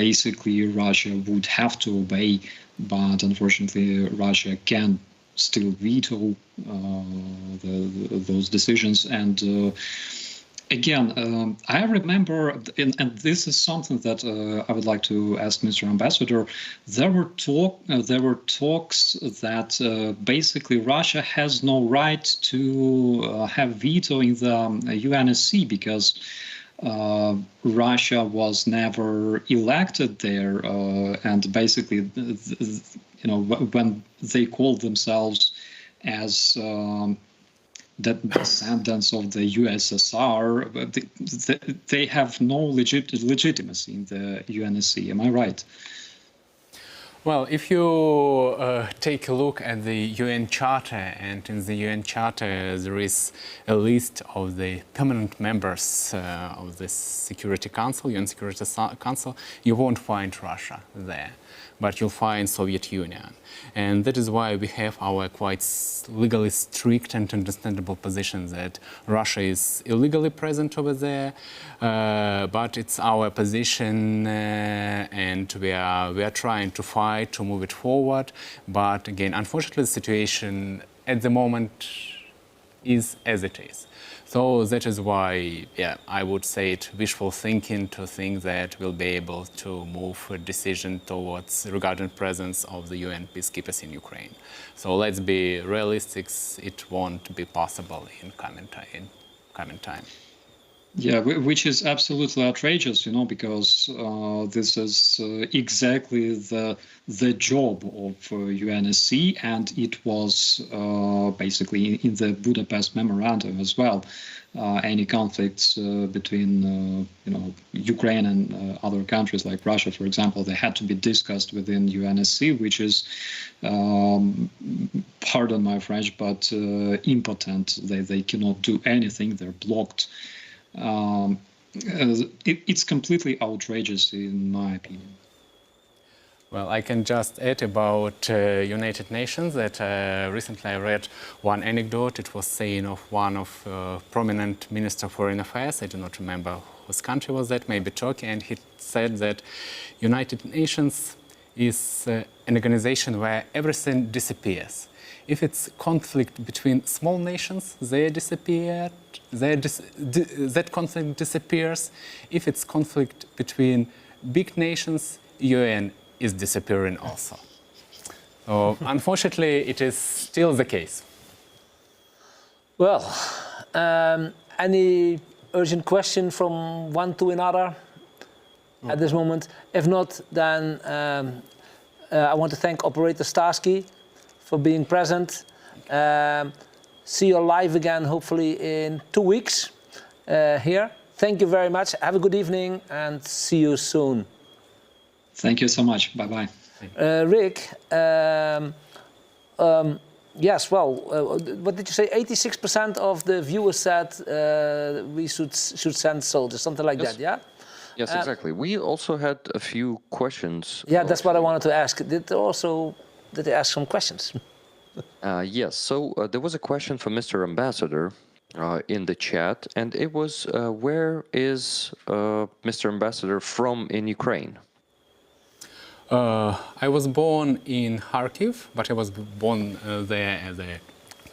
basically Russia would have to obey, but unfortunately Russia can still veto those decisions. And again, I remember, and this is something that I would like to ask Mr. Ambassador. There were talks that basically Russia has no right to have veto in the UNSC because Russia was never elected there, and basically, when they called themselves as the descendants of the USSR, they have no legitimacy in the UNSC. Am I right? Well, if you take a look at the UN Charter, and in the UN Charter there is a list of the permanent members of the Security Council, UN Security Council, you won't find Russia there, but you'll find Soviet Union. And that is why we have our quite legally strict and understandable position that Russia is illegally present over there, but it's our position, and we are trying to fight to move it forward. But again, unfortunately, the situation at the moment is as it is. So that is why, I would say it wishful thinking to think that we'll be able to move a decision towards regarding presence of the UN peacekeepers in Ukraine. So let's be realistic, it won't be possible in coming time. Yeah, which is absolutely outrageous, because this is exactly the job of UNSC, and it was basically in the Budapest Memorandum as well. Any conflicts between Ukraine and other countries like Russia, for example, they had to be discussed within UNSC, which is, pardon my French, but impotent. They cannot do anything. They're blocked. It's completely outrageous in my opinion. Well, I can just add about United Nations that recently I read one anecdote. It was saying of one of prominent Minister of Foreign Affairs, I do not remember whose country was that, maybe Turkey, and he said that United Nations is an organization where everything disappears. If it's conflict between small nations, they disappear. That conflict disappears. If it's conflict between big nations, UN is disappearing also. So unfortunately, it is still the case. Well, any urgent question from one to another at this moment? If not, then I want to thank operator Starsky for being present. See you live again, hopefully in 2 weeks here. Thank you very much. Have a good evening and see you soon. Thank you so much. Bye-bye. Rick, yes, well, what did you say? 86% of the viewers said we should send soldiers, something like that, yeah? Yes, exactly. We also had a few questions. Yeah, that's what I wanted to ask. Did they ask some questions? Yes, so there was a question from Mr. Ambassador in the chat, and it was, where is Mr. Ambassador from in Ukraine? I was born in Kharkiv, but I was born there as a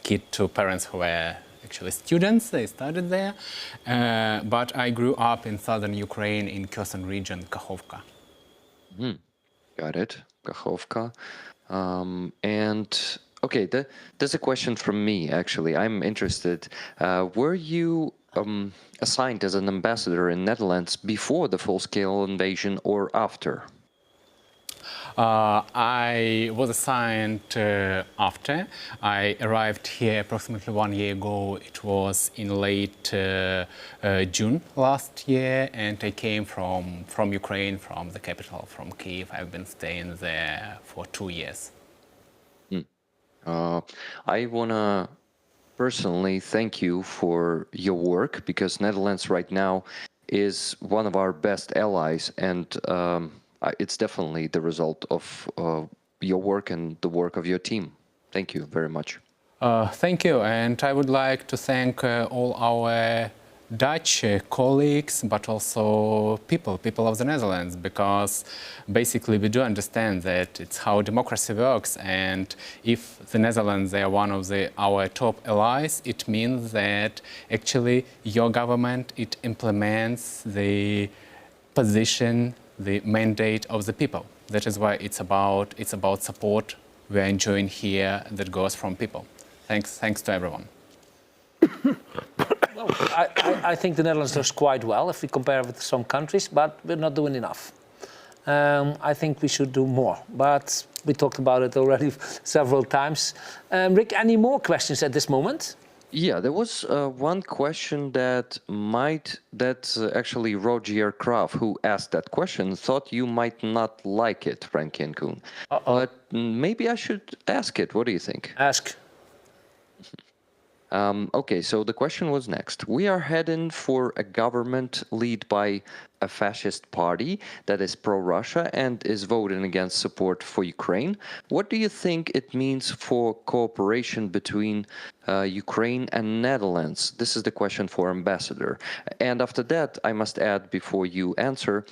kid to parents who were actually students. They studied there. But I grew up in southern Ukraine in Kherson region, Kakhovka. Got it, Kakhovka. And okay, there's a question from me, actually. I'm interested. Were you assigned as an ambassador in Netherlands before the full-scale invasion or after? I was assigned after. I arrived here approximately 1 year ago. It was in late June last year, and I came from Ukraine, from the capital, from Kyiv. I've been staying there for 2 years. I want to personally thank you for your work, because Netherlands right now is one of our best allies, and it's definitely the result of your work and the work of your team. Thank you very much. Thank you, and I would like to thank all our Dutch colleagues, but also people of the Netherlands, because basically we do understand that it's how democracy works, and if the Netherlands, they are one of our top allies, it means that actually your government, it implements the position, the mandate of the people. That is why it's about support we're enjoying here that goes from people. Thanks to everyone. Well, I think the Netherlands does quite well if we compare with some countries, but we're not doing enough. I think we should do more, but we talked about it already several times. Rick, any more questions at this moment? Yeah, there was one question that actually Roger Kraft, who asked that question, thought you might not like it, Franky and Coen. But maybe I should ask it. What do you think? Ask. Okay, so the question was next. We are heading for a government led by a fascist party that is pro-Russia and is voting against support for Ukraine. What do you think it means for cooperation between Ukraine and Netherlands? This is the question for Ambassador. And after that, I must add before you answer,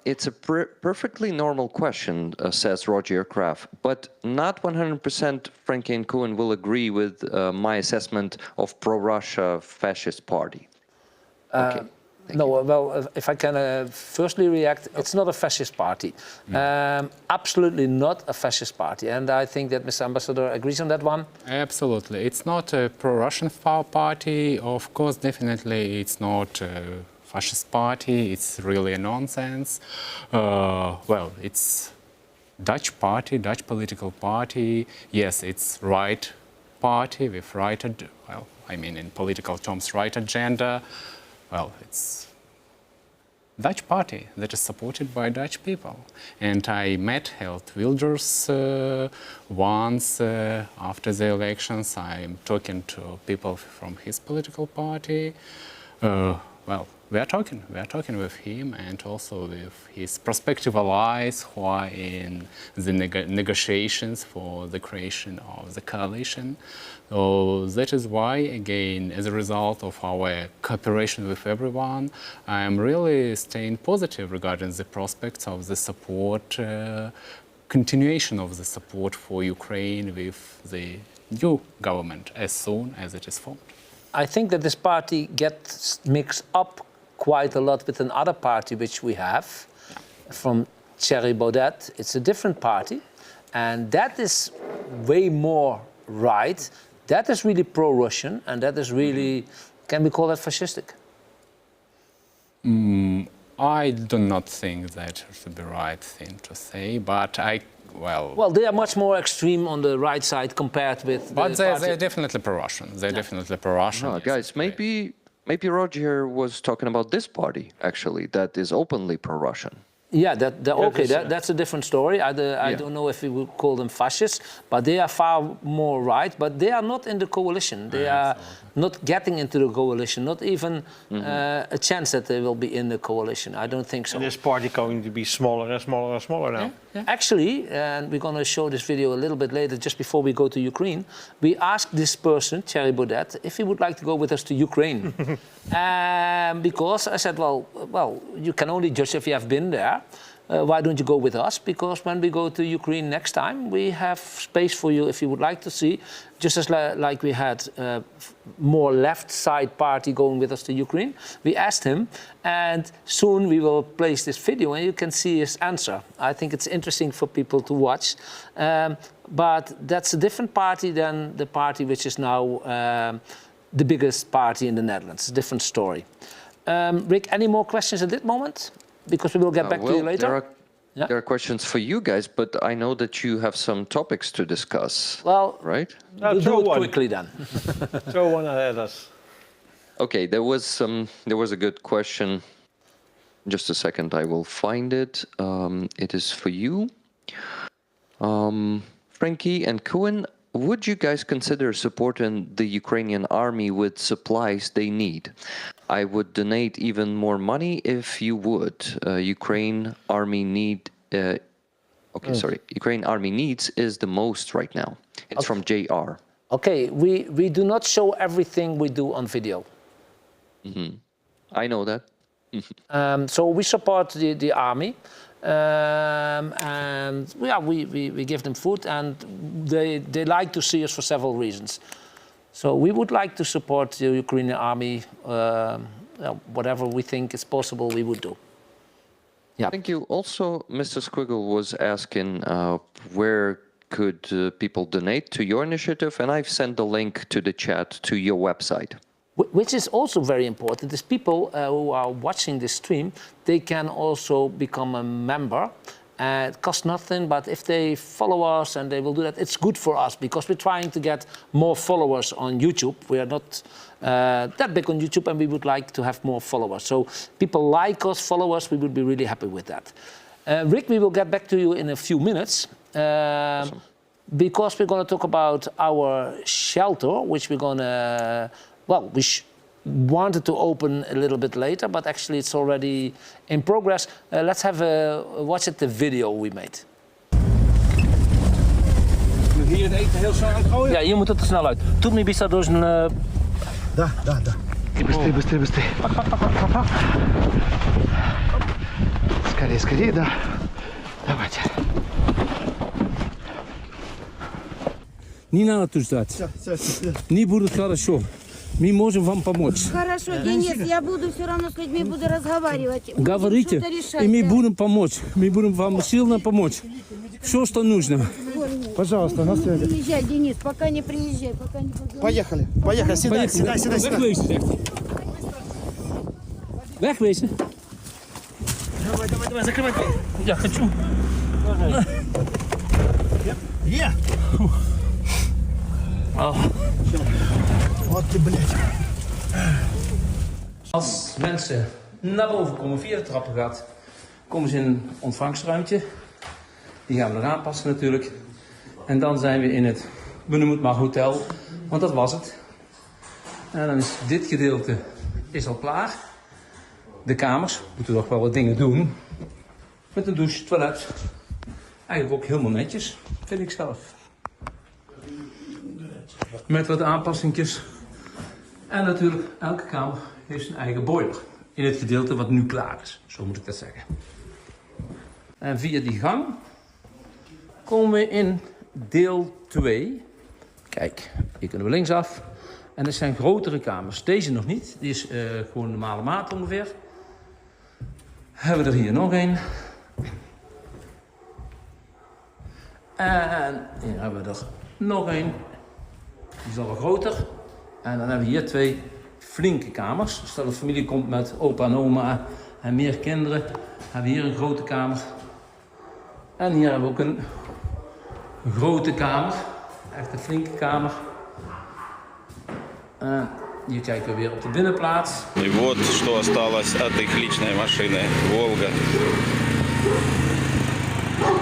it's a perfectly normal question, says Roger Kraft, but not 100% Franky and Coen will agree with my assessment of pro-Russia fascist party. Okay. No, well, if I can firstly react, it's not a fascist party. Absolutely not a fascist party. And I think that Mr. Ambassador agrees on that one. Absolutely. It's not a pro-Russian party. Of course, definitely it's not a fascist party. It's really a nonsense. Well, it's Dutch party, Dutch political party. Yes, it's right party with right, well, I mean in political terms, right agenda. Well, it's Dutch party that is supported by Dutch people. And I met Geert Wilders once after the elections. I'm talking to people from his political party. Well, we are talking with him and also with his prospective allies who are in the negotiations for the creation of the coalition. So that is why, again, as a result of our cooperation with everyone, I am really staying positive regarding the prospects of the support, continuation of the support for Ukraine with the new government as soon as it is formed. I think that this party gets mixed up quite a lot with another party which we have from Thierry Baudet. It's a different party, and that is way more right. That is really pro-Russian, and that is really, can we call that fascistic? I do not think that is the right thing to say, but well, they are much more extreme on the right side compared with. But they're definitely pro-Russian. They're definitely pro-Russian. No, guys, maybe Roger was talking about this party actually that is openly pro-Russian. Yeah, that's a different story. I don't know if we would call them fascists, but they are far more right. But they are not in the coalition. They are not getting into the coalition, not even a chance that they will be in the coalition. I don't think so. And this party going to be smaller and smaller and smaller now. Yeah. Actually, and we're going to show this video a little bit later, just before we go to Ukraine, we asked this person, Thierry Baudet, if he would like to go with us to Ukraine. Because I said, well, you can only judge if you have been there. why don't you go with us? Because when we go to Ukraine next time, we have space for you if you would like to see. Just as like we had more left side party going with us to Ukraine, we asked him, and soon we will place this video and you can see his answer. I think it's interesting for people to watch. But that's a different party than the party which is now the biggest party in the Netherlands. It's a different story. Rick, any more questions at this moment? Because we will get back to you later. There are questions for you guys, but I know that you have some topics to discuss. Well, right? We'll do it quickly then. Throw one at us. Okay, there was a good question. Just a second, I will find it. It is for you. Franky and Coen, would you guys consider supporting the Ukrainian army with supplies they need? I would donate even more money if you would. Ukraine army needs is the most right now. It's from JR. Okay, we do not show everything we do on video. I know that. So we support the army. And yeah, we give them food, and they like to see us for several reasons. So we would like to support the Ukrainian army. Whatever we think is possible, we would do. Yeah. Thank you. Also, Mr. Squiggle was asking where could people donate to your initiative, and I've sent the link to the chat to your website. Which is also very important, is people who are watching this stream, they can also become a member. It costs nothing, but if they follow us and they will do that, it's good for us because we're trying to get more followers on YouTube. We are not that big on YouTube and we would like to have more followers. So people like us, follow us, we would be really happy with that. Rick, we will get back to you in a few minutes. Awesome. Because we're going to talk about our shelter, which we're going to... Well, we wanted to open a little bit later, but actually it's already in progress. Let's have a watch at the video we made. Moet hier het eten heel snel uitgooien? Ja, hier moet het er snel uit. Тут мне bisa должен... Да. Быстрее. Пак. Скорее, да. Давайте. Не надо тут ждать. Все. Не будет хорошо. Мы можем вам помочь. Хорошо, Денис, я буду все равно с людьми буду разговаривать. Говорите, и мы будем помочь. Мы будем вам сильно помочь. Все, что нужно. Пожалуйста, на связи. Приезжай, Денис, пока не приезжай, пока не поговорим. Поехали, сідай. Wegwezen. Давай, закрывай. Я хочу. Wat de bled. Als mensen naar boven komen via de trappengat, komen ze in een ontvangstruimtje. Die gaan we nog aanpassen natuurlijk. En dan zijn we in het, we noemen het maar hotel, want dat was het. En dan is dit gedeelte al klaar. De kamers, moeten nog wel wat dingen doen. Met een douche, toilet. Eigenlijk ook helemaal netjes, vind ik zelf. Met wat aanpassingjes. En natuurlijk, elke kamer heeft zijn eigen boiler. In het gedeelte wat nu klaar is, zo moet ik dat zeggen. En via die gang komen we in deel 2. Kijk, hier kunnen we linksaf. En dit zijn grotere kamers. Deze nog niet, die is gewoon normale maat ongeveer. Hebben we er hier nog een. En hier hebben we er nog een. Die is al wat groter. En dan hebben we hier 2 flinke kamers. Stel dat de familie komt met opa en oma en meer kinderen. Hebben we hier een grote kamer. En hier hebben we ook een grote kamer. Echt een flinke kamer. En hier kijken we weer op de binnenplaats. И вот что осталось от их личной машины Волга.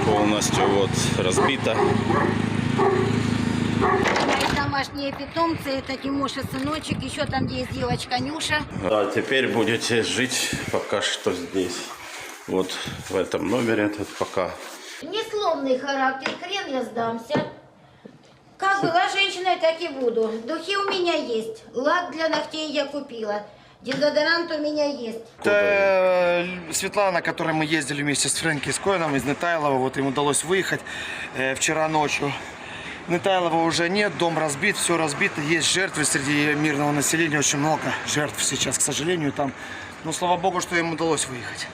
Полностью вот разбита. Домашние питомцы, это Тимоша сыночек, еще там есть девочка Нюша. А теперь будете жить пока что здесь. Вот в этом номере тут пока. Несломный характер, хрен я сдамся. Как была женщиной, так и буду. Духи у меня есть, лак для ногтей я купила. Дезодорант у меня есть. Это Светлана, которой мы ездили вместе с Фрэнки и с Коэном из Нетайлова. Вот им удалось выехать вчера ночью. Нетайлова уже нет, дом разбит, все разбито. Есть жертвы среди мирного населения, очень много жертв сейчас, к сожалению, там. Но слава богу, что им удалось выехать.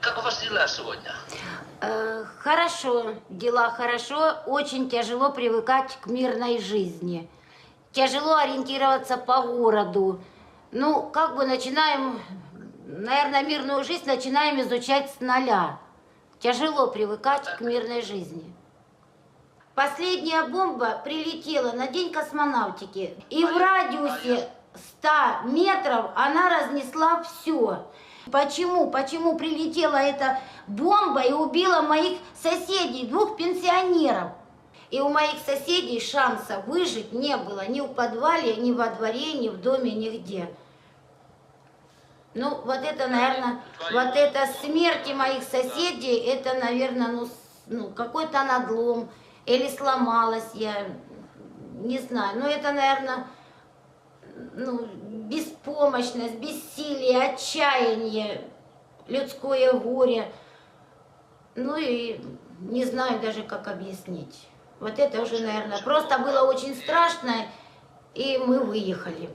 Как у вас дела сегодня? Хорошо, дела хорошо. Очень тяжело привыкать к мирной жизни. Тяжело ориентироваться по городу. Ну, как бы начинаем, наверное, мирную жизнь начинаем изучать с нуля. Тяжело привыкать к мирной жизни. Последняя бомба прилетела на день космонавтики. И в радиусе 100 метров она разнесла все. Почему? Почему прилетела эта бомба и убила моих соседей, 2 пенсионеров? И у моих соседей шанса выжить не было ни в подвале, ни во дворе, ни в доме, нигде. Ну, вот это, наверное, вот это смерти моих соседей, это, наверное, ну какой-то надлом. Или сломалась я, не знаю. Но это, наверное, ну, беспомощность, бессилие, отчаяние, людское горе. Ну и не знаю даже, как объяснить. Вот это уже, наверное, просто было очень страшно, и мы выехали.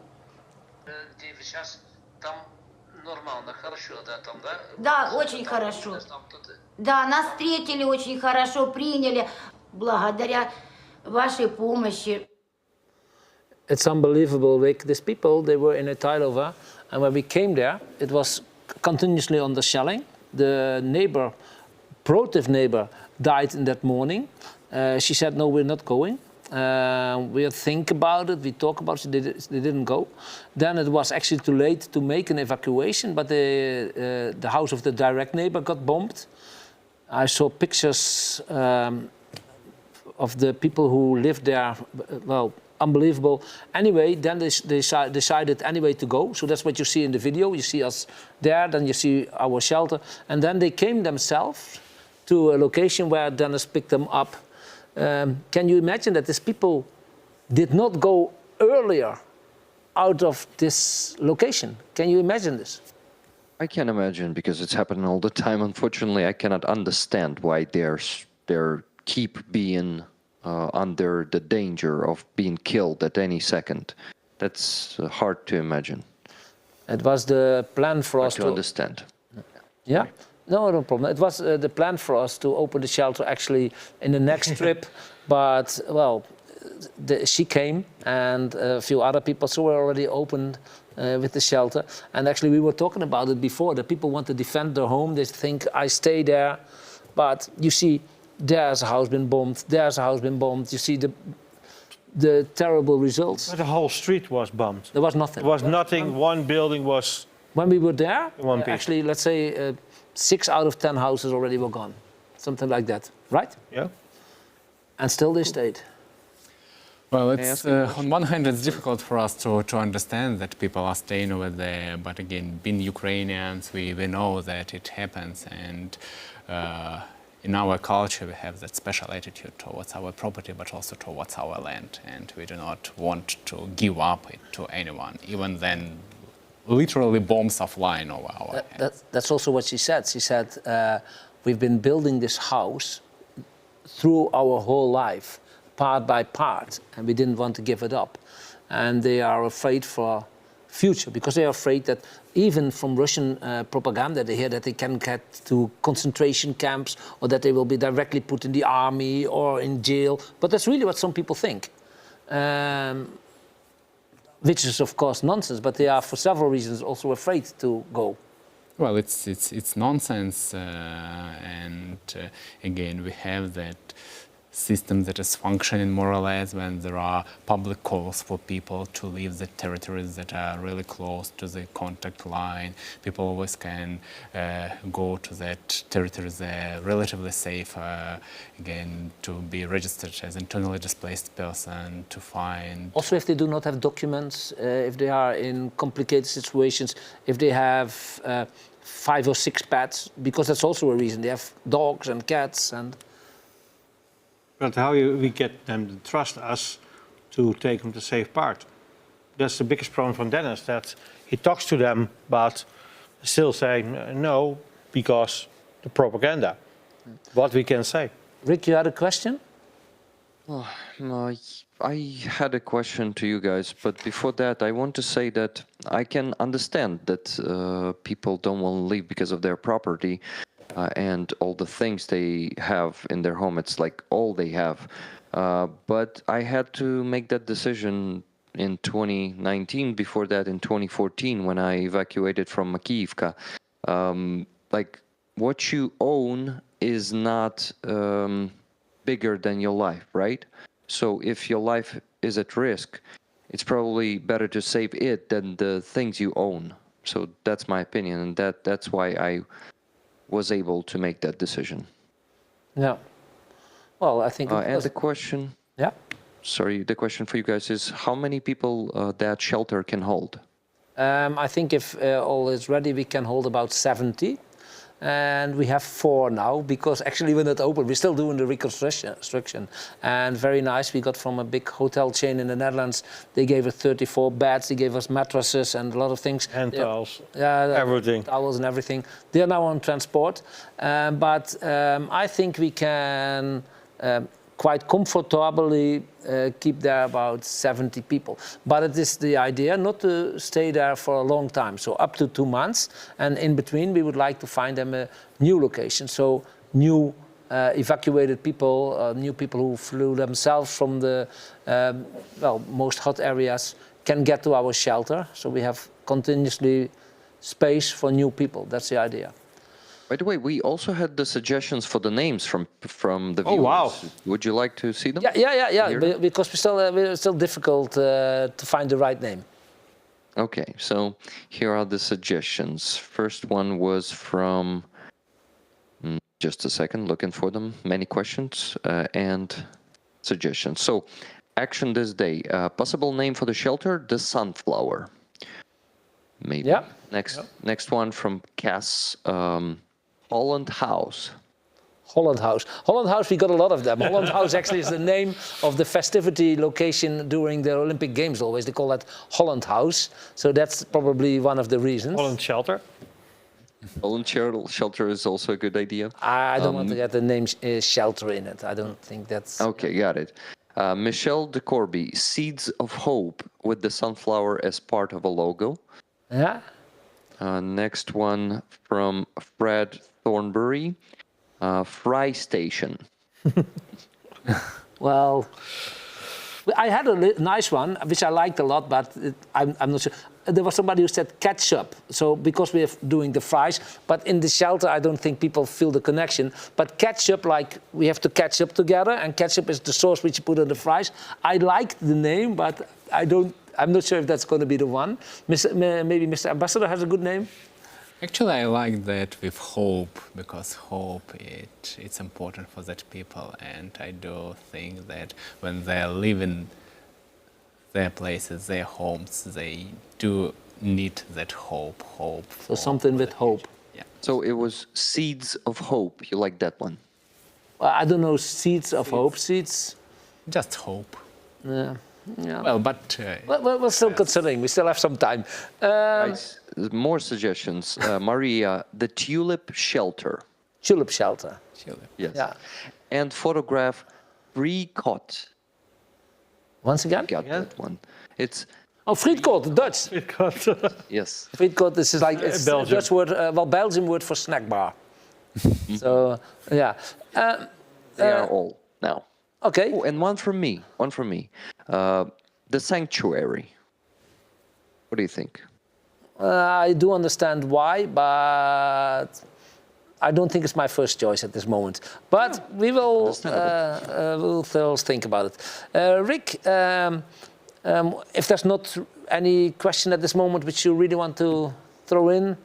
Сейчас там нормально, хорошо, да, там, да? Да, очень хорошо. Да, нас встретили очень хорошо, приняли, благодаря вашей помощи. It's unbelievable, Rick. These people, they were in Netailova, and when we came there, it was continuously under shelling. The neighbor, productive neighbor, died in that morning. She said, no, we're not going. We think about it, we talk about it, they didn't go. Then it was actually too late to make an evacuation, but the house of the direct neighbor got bombed. I saw pictures of the people who lived there, well, unbelievable. Anyway, then they decided anyway to go. So that's what you see in the video. You see us there, then you see our shelter. And then they came themselves to a location where Dennis picked them up. Can you imagine that these people did not go earlier out of this location? Can you imagine this? I can imagine, because it's happening all the time. Unfortunately, I cannot understand why they keep being under the danger of being killed at any second. That's hard to imagine. It was the plan for us to understand. Yeah? No problem. It was the plan for us to open the shelter actually in the next trip, but, well, she came and a few other people, so we're already opened with the shelter. And actually we were talking about it before, that people want to defend their home. They think, I stay there, but you see, there's a house been bombed, there's a house been bombed. You see the terrible results. But the whole street was bombed. There was nothing. There was nothing, one building was... When we were there, actually, let's say 6 out of 10 houses already were gone. Something like that, right? Yeah. And still they stayed. Well, it's on one hand, it's difficult for us to understand that people are staying over there. But again, being Ukrainians, we know that it happens. And in our culture, we have that special attitude towards our property, but also towards our land. And we do not want to give up it to anyone, even then literally bombs are flying over our heads. That's also what she said. She said, we've been building this house through our whole life, part by part, and we didn't want to give it up. And they are afraid for future, because they are afraid that even from Russian propaganda, they hear that they can get to concentration camps, or that they will be directly put in the army or in jail. But that's really what some people think. Which is, of course, nonsense, but they are, for several reasons, also afraid to go. Well, it's nonsense, and again, we have that system that is functioning more or less when there are public calls for people to leave the territories that are really close to the contact line. People always can go to that territories that are relatively safe, again, to be registered as internally displaced person, to find... Also, if they do not have documents, if they are in complicated situations, if they have 5 or 6 pets, because that's also a reason. They have dogs and cats and... But how we get them to trust us to take them to safe part? that's the biggest problem from Dennis, that he talks to them, but still saying no, because the propaganda. What we can say. Rick, you had a question? Oh, no, I had a question to you guys, but before that, I want to say that I can understand that people don't want to leave because of their property and all the things they have in their home. It's like all they have. But I had to make that decision in 2019, before that in 2014, when I evacuated from Makiivka. Like, what you own is not bigger than your life, right? So if your life is at risk, it's probably better to save it than the things you own. So that's my opinion, and that's why I was able to make that decision. Yeah. Well, I think... and the question... Yeah? Sorry, the question for you guys is, how many people that shelter can hold? I think if all is ready, we can hold about 70. And we have 4 now, because actually we're not open. We're still doing the reconstruction. And very nice, we got from a big hotel chain in the Netherlands. They gave us 34 beds, they gave us mattresses and a lot of things. Hand towels, everything. Towels and everything. They are now on transport. But I think we can quite comfortably keep there about 70 people. But it is the idea not to stay there for a long time, so up to 2 months. And in between, we would like to find them a new location. So new evacuated people, new people who flew themselves from the most hot areas can get to our shelter. So we have continuously space for new people. That's the idea. By the way, we also had the suggestions for the names from the viewers. Oh, wow. Would you like to see them? Yeah. Because we're still difficult to find the right name. Okay, so here are the suggestions. First one was from, just a second, looking for them. Many questions and suggestions. So, action this day. Possible name for the shelter, the Sunflower. Maybe. Yeah. Next one from Cass. Holland House. Holland House. Holland House, we got a lot of them. Holland House actually is the name of the festivity location during the Olympic Games always. They call that Holland House. So that's probably one of the reasons. Holland Shelter. Holland Shelter is also a good idea. I don't want to get the name shelter in it. I don't think that's... Okay, got it. Michelle de Corby, Seeds of Hope with the sunflower as part of a logo. Yeah. Next one from Fred Thornbury, Fry Station. Well, I had a nice one, which I liked a lot, but I'm not sure. There was somebody who said ketchup. So because we're doing the fries, but in the shelter, I don't think people feel the connection. But ketchup, like we have to catch up together, and ketchup is the sauce which you put on the fries. I liked the name, but I'm not sure if that's going to be the one. Maybe Mr. Ambassador has a good name? Actually, I like that with hope, because hope, it's important for that people. And I do think that when they're leaving their places, their homes, they do need that hope. So something with hope. Yeah. So it was Seeds of Hope. You like that one? Well, I don't know, Seeds of Hope. Seeds? Just hope. Yeah. Yeah. Well, but... we're still considering. We still have some time. Nice. More suggestions. Maria, the Tulip Shelter. Tulip Shelter. Yes. Yeah. And photograph Friedkot. Once again? Got that one. It's... Oh, Friedkot, Dutch. Friedkot. Yes. Friedkot, this is like it's a Dutch word, Belgian word for snack bar. So, yeah. They are all now. Okay. Oh, and one from me. The Sanctuary. What do you think? I do understand why, but I don't think it's my first choice at this moment. But we will we'll think about it. Rick, if there's not any question at this moment which you really want to throw in,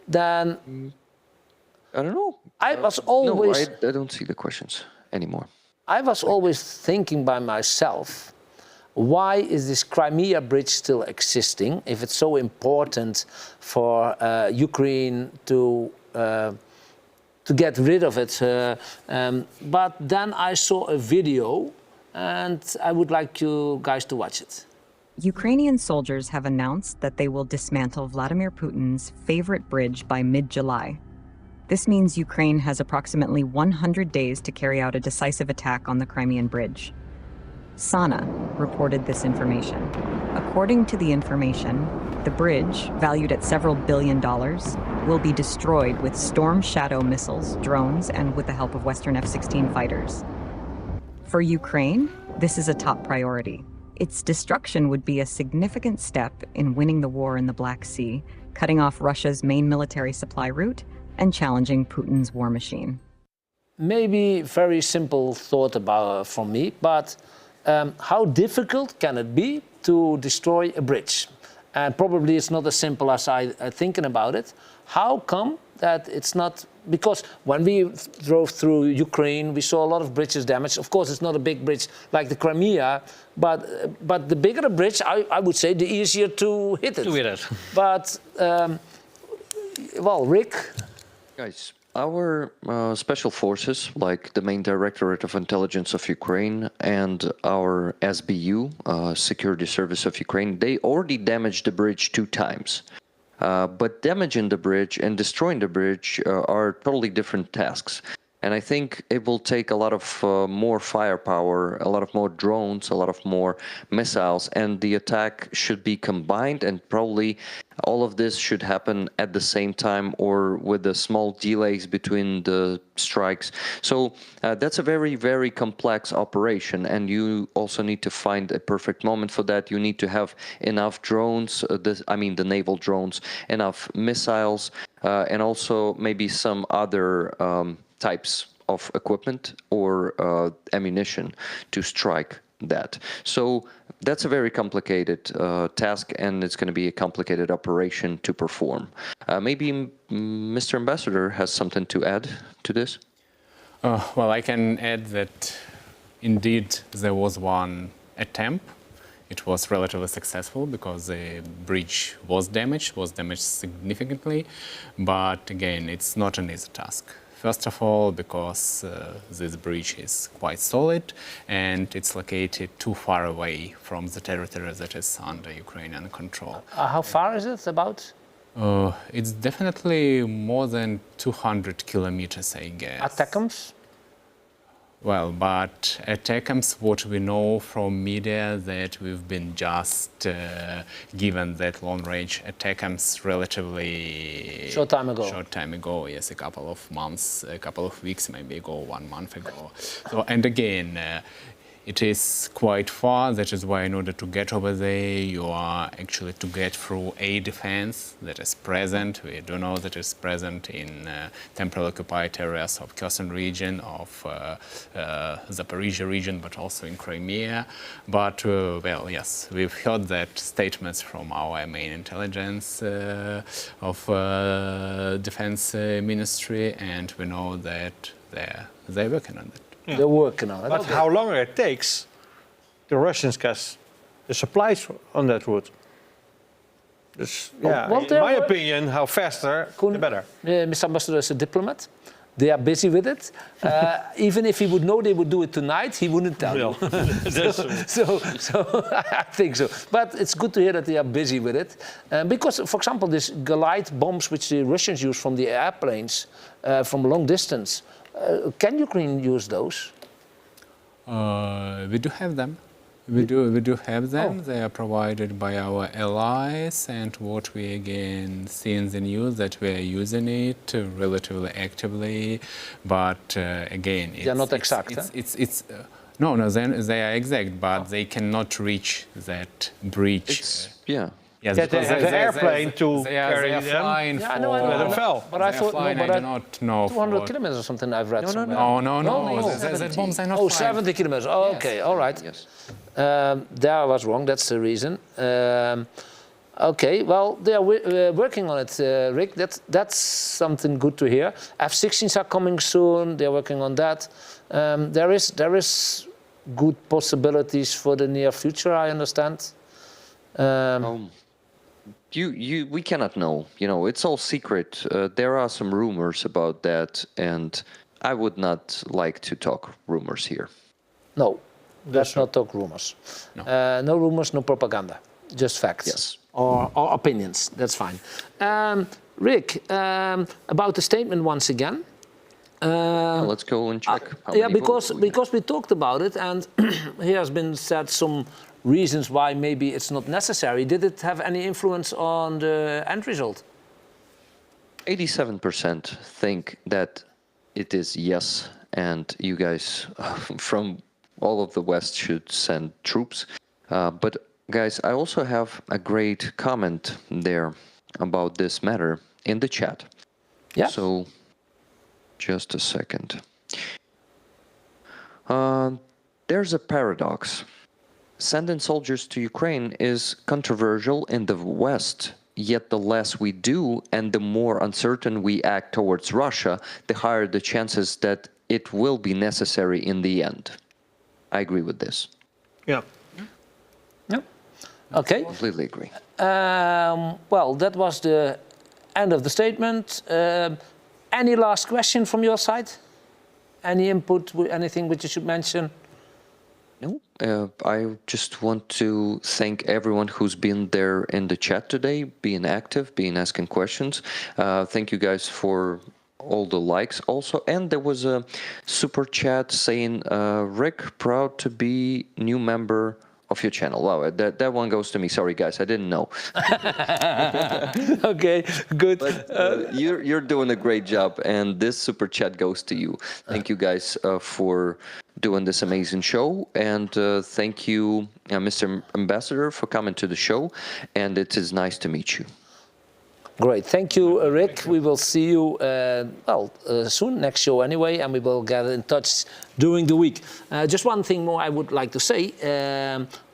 then... I don't know. I was always... No, I don't see the questions anymore. I was always thinking by myself, why is this Crimea bridge still existing if it's so important for Ukraine to get rid of it? But then I saw a video, and I would like you guys to watch it. Ukrainian soldiers have announced that they will dismantle Vladimir Putin's favorite bridge by mid-July. This means Ukraine has approximately 100 days to carry out a decisive attack on the Crimean bridge. Sana reported this information. According to the information, the bridge, valued at several $1 billion, will be destroyed with Storm Shadow missiles, drones, and with the help of Western F-16 fighters. For Ukraine, this is a top priority. Its destruction would be a significant step in winning the war in the Black Sea, cutting off Russia's main military supply route and challenging Putin's war machine. Maybe very simple thought about from me, but how difficult can it be to destroy a bridge? And probably it's not as simple as I'm thinking about it. How come that it's not? Because when we drove through Ukraine, we saw a lot of bridges damaged. Of course, it's not a big bridge like the Crimea, but the bigger the bridge, I would say, the easier to hit it. But, well, Rick? Guys, our special forces, like the main Directorate of Intelligence of Ukraine and our SBU, Security Service of Ukraine, they already damaged the bridge 2 times. But damaging the bridge and destroying the bridge are totally different tasks. And I think it will take a lot of more firepower, a lot of more drones, a lot of more missiles, and the attack should be combined, and probably all of this should happen at the same time or with the small delays between the strikes. So that's a very, very complex operation, and you also need to find a perfect moment for that. You need to have enough drones, the naval drones, enough missiles, and also maybe some other types of equipment or ammunition to strike that. So that's a very complicated task, and it's going to be a complicated operation to perform. Maybe Mr. Ambassador has something to add to this? Well, I can add that indeed there was one attempt. It was relatively successful because the bridge was damaged significantly, but again, it's not an easy task. First of all, because this bridge is quite solid and it's located too far away from the territory that is under Ukrainian control. How far is it about? It's definitely more than 200 kilometers, I guess. Attackams? Well, but attackams, what we know from media, that we've been just given that long-range attackams relatively short time ago, yes, a couple of months, a couple of weeks maybe ago, 1 month ago. So, and again, it is quite far. That is why in order to get over there, you are actually to get through a defense that is present. We do know that it's present in temporarily occupied areas of Kherson region, of Zaporizhia region, but also in Crimea. But, well, yes, we've heard that statements from our main intelligence of defense ministry, and we know that they're working on it. Yeah. They're working on it. But how longer it takes, the Russians get the supplies on that route. Dus, in my opinion, how faster, the better. Mr. Ambassador is a diplomat. They are busy with it. Even if he would know they would do it tonight, he wouldn't tell you. so I think so. But it's good to hear that they are busy with it. Because, for example, these glide bombs which the Russians use from the airplanes from a long distance, can Ukraine use those? We do have them. We do have them. They are provided by our allies, and what we again see in the news that we are using it relatively actively. But again, they are not exact. No, they are exact, but they cannot reach that breach. Yes, they have the airplane to carry them. Yeah, I know. But I thought, I do not know. 200 kilometers or something I've read somewhere. No. The bombs are not 70 kilometers. Oh, yes. Okay, all right. Yes. There I was wrong. That's the reason. Okay, well, they are working on it, Rick. That's something good to hear. F-16s are coming soon. They're working on that. There is good possibilities for the near future, I understand. We cannot know. You know, it's all secret. There are some rumors about that, and I would not like to talk rumors here. No. Let's not talk rumors. No rumors, no propaganda. Just facts. Yes. Or opinions. That's fine. Rick, about the statement once again. Let's go and check. Yeah, because we talked about it, and here has been said some reasons why maybe it's not necessary. Did it have any influence on the end result? 87% think that it is yes, and you guys from all of the West should send troops. But guys, I also have a great comment there about this matter in the chat. Yeah. So, just a second. There's a paradox. Sending soldiers to Ukraine is controversial in the West, yet the less we do and the more uncertain we act towards Russia, the higher the chances that it will be necessary in the end. I agree with this. Yeah. Yeah. Okay. Completely agree. Well, that was the end of the statement. Any last question from your side? Any input, anything which you should mention? No, I just want to thank everyone who's been there in the chat today, being active, being asking questions. Thank you guys for all the likes also. And there was a super chat saying, Rick, proud to be new member of your channel. Wow, that one goes to me. Sorry, guys, I didn't know. Okay, good. But, you're doing a great job, and this super chat goes to you. Thank you guys for doing this amazing show, and thank you, Mr. Ambassador, for coming to the show, and it is nice to meet you. Great, thank you, Rick. We will see you soon, next show anyway, and we will get in touch during the week. Just one thing more I would like to say.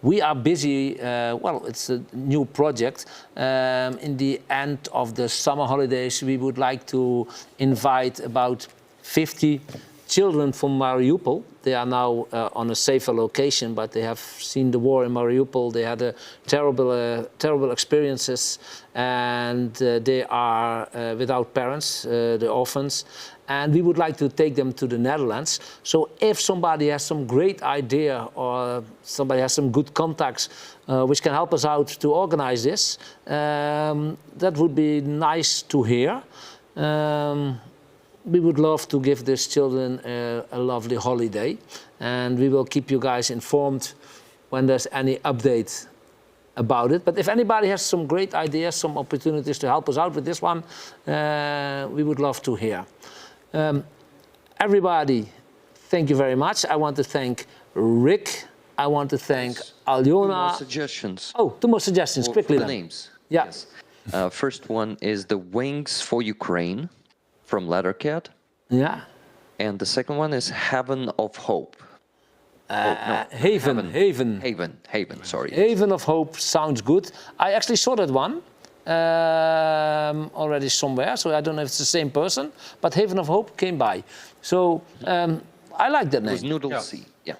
We are busy, it's a new project. In the end of the summer holidays, we would like to invite about 50 children from Mariupol. They are now on a safer location, but they have seen the war in Mariupol. They had terrible experiences, and they are without parents, the orphans. And we would like to take them to the Netherlands. So if somebody has some great idea or somebody has some good contacts which can help us out to organize this, that would be nice to hear. We would love to give these children a lovely holiday, and we will keep you guys informed when there's any update about it. But if anybody has some great ideas, some opportunities to help us out with this one, we would love to hear. Everybody, thank you very much. I want to thank Rick. I want to thank Alyona. 2 more suggestions. Oh, 2 more suggestions, quickly for the then. names. Yeah. Yes. First one is the Wings for Ukraine from Lettercat. Yeah. And the second one is Heaven of Hope. Haven, sorry. Haven of Hope sounds good. I actually saw that one already somewhere, so I don't know if it's the same person, but Haven of Hope came by. So I like that name. It was Noodle C. Yeah.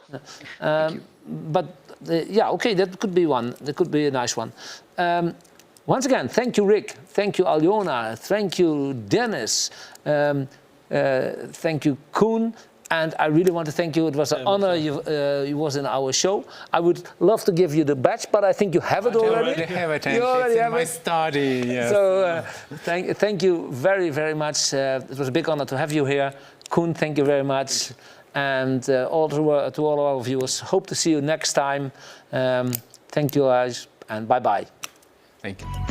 But okay, that could be one. That could be a nice one. Once again, thank you, Rick. Thank you, Alyona. Thank you, Dennis. Thank you, Koen. And I really want to thank you. It was an honor you was in our show. I would love to give you the badge, but I think you have it already. I already have it. You already have my it. study. Yes. So thank you very, very much. It was a big honor to have you here. Koen, thank you very much. And to all our viewers, hope to see you next time. Thank you guys, and bye-bye. Thank you.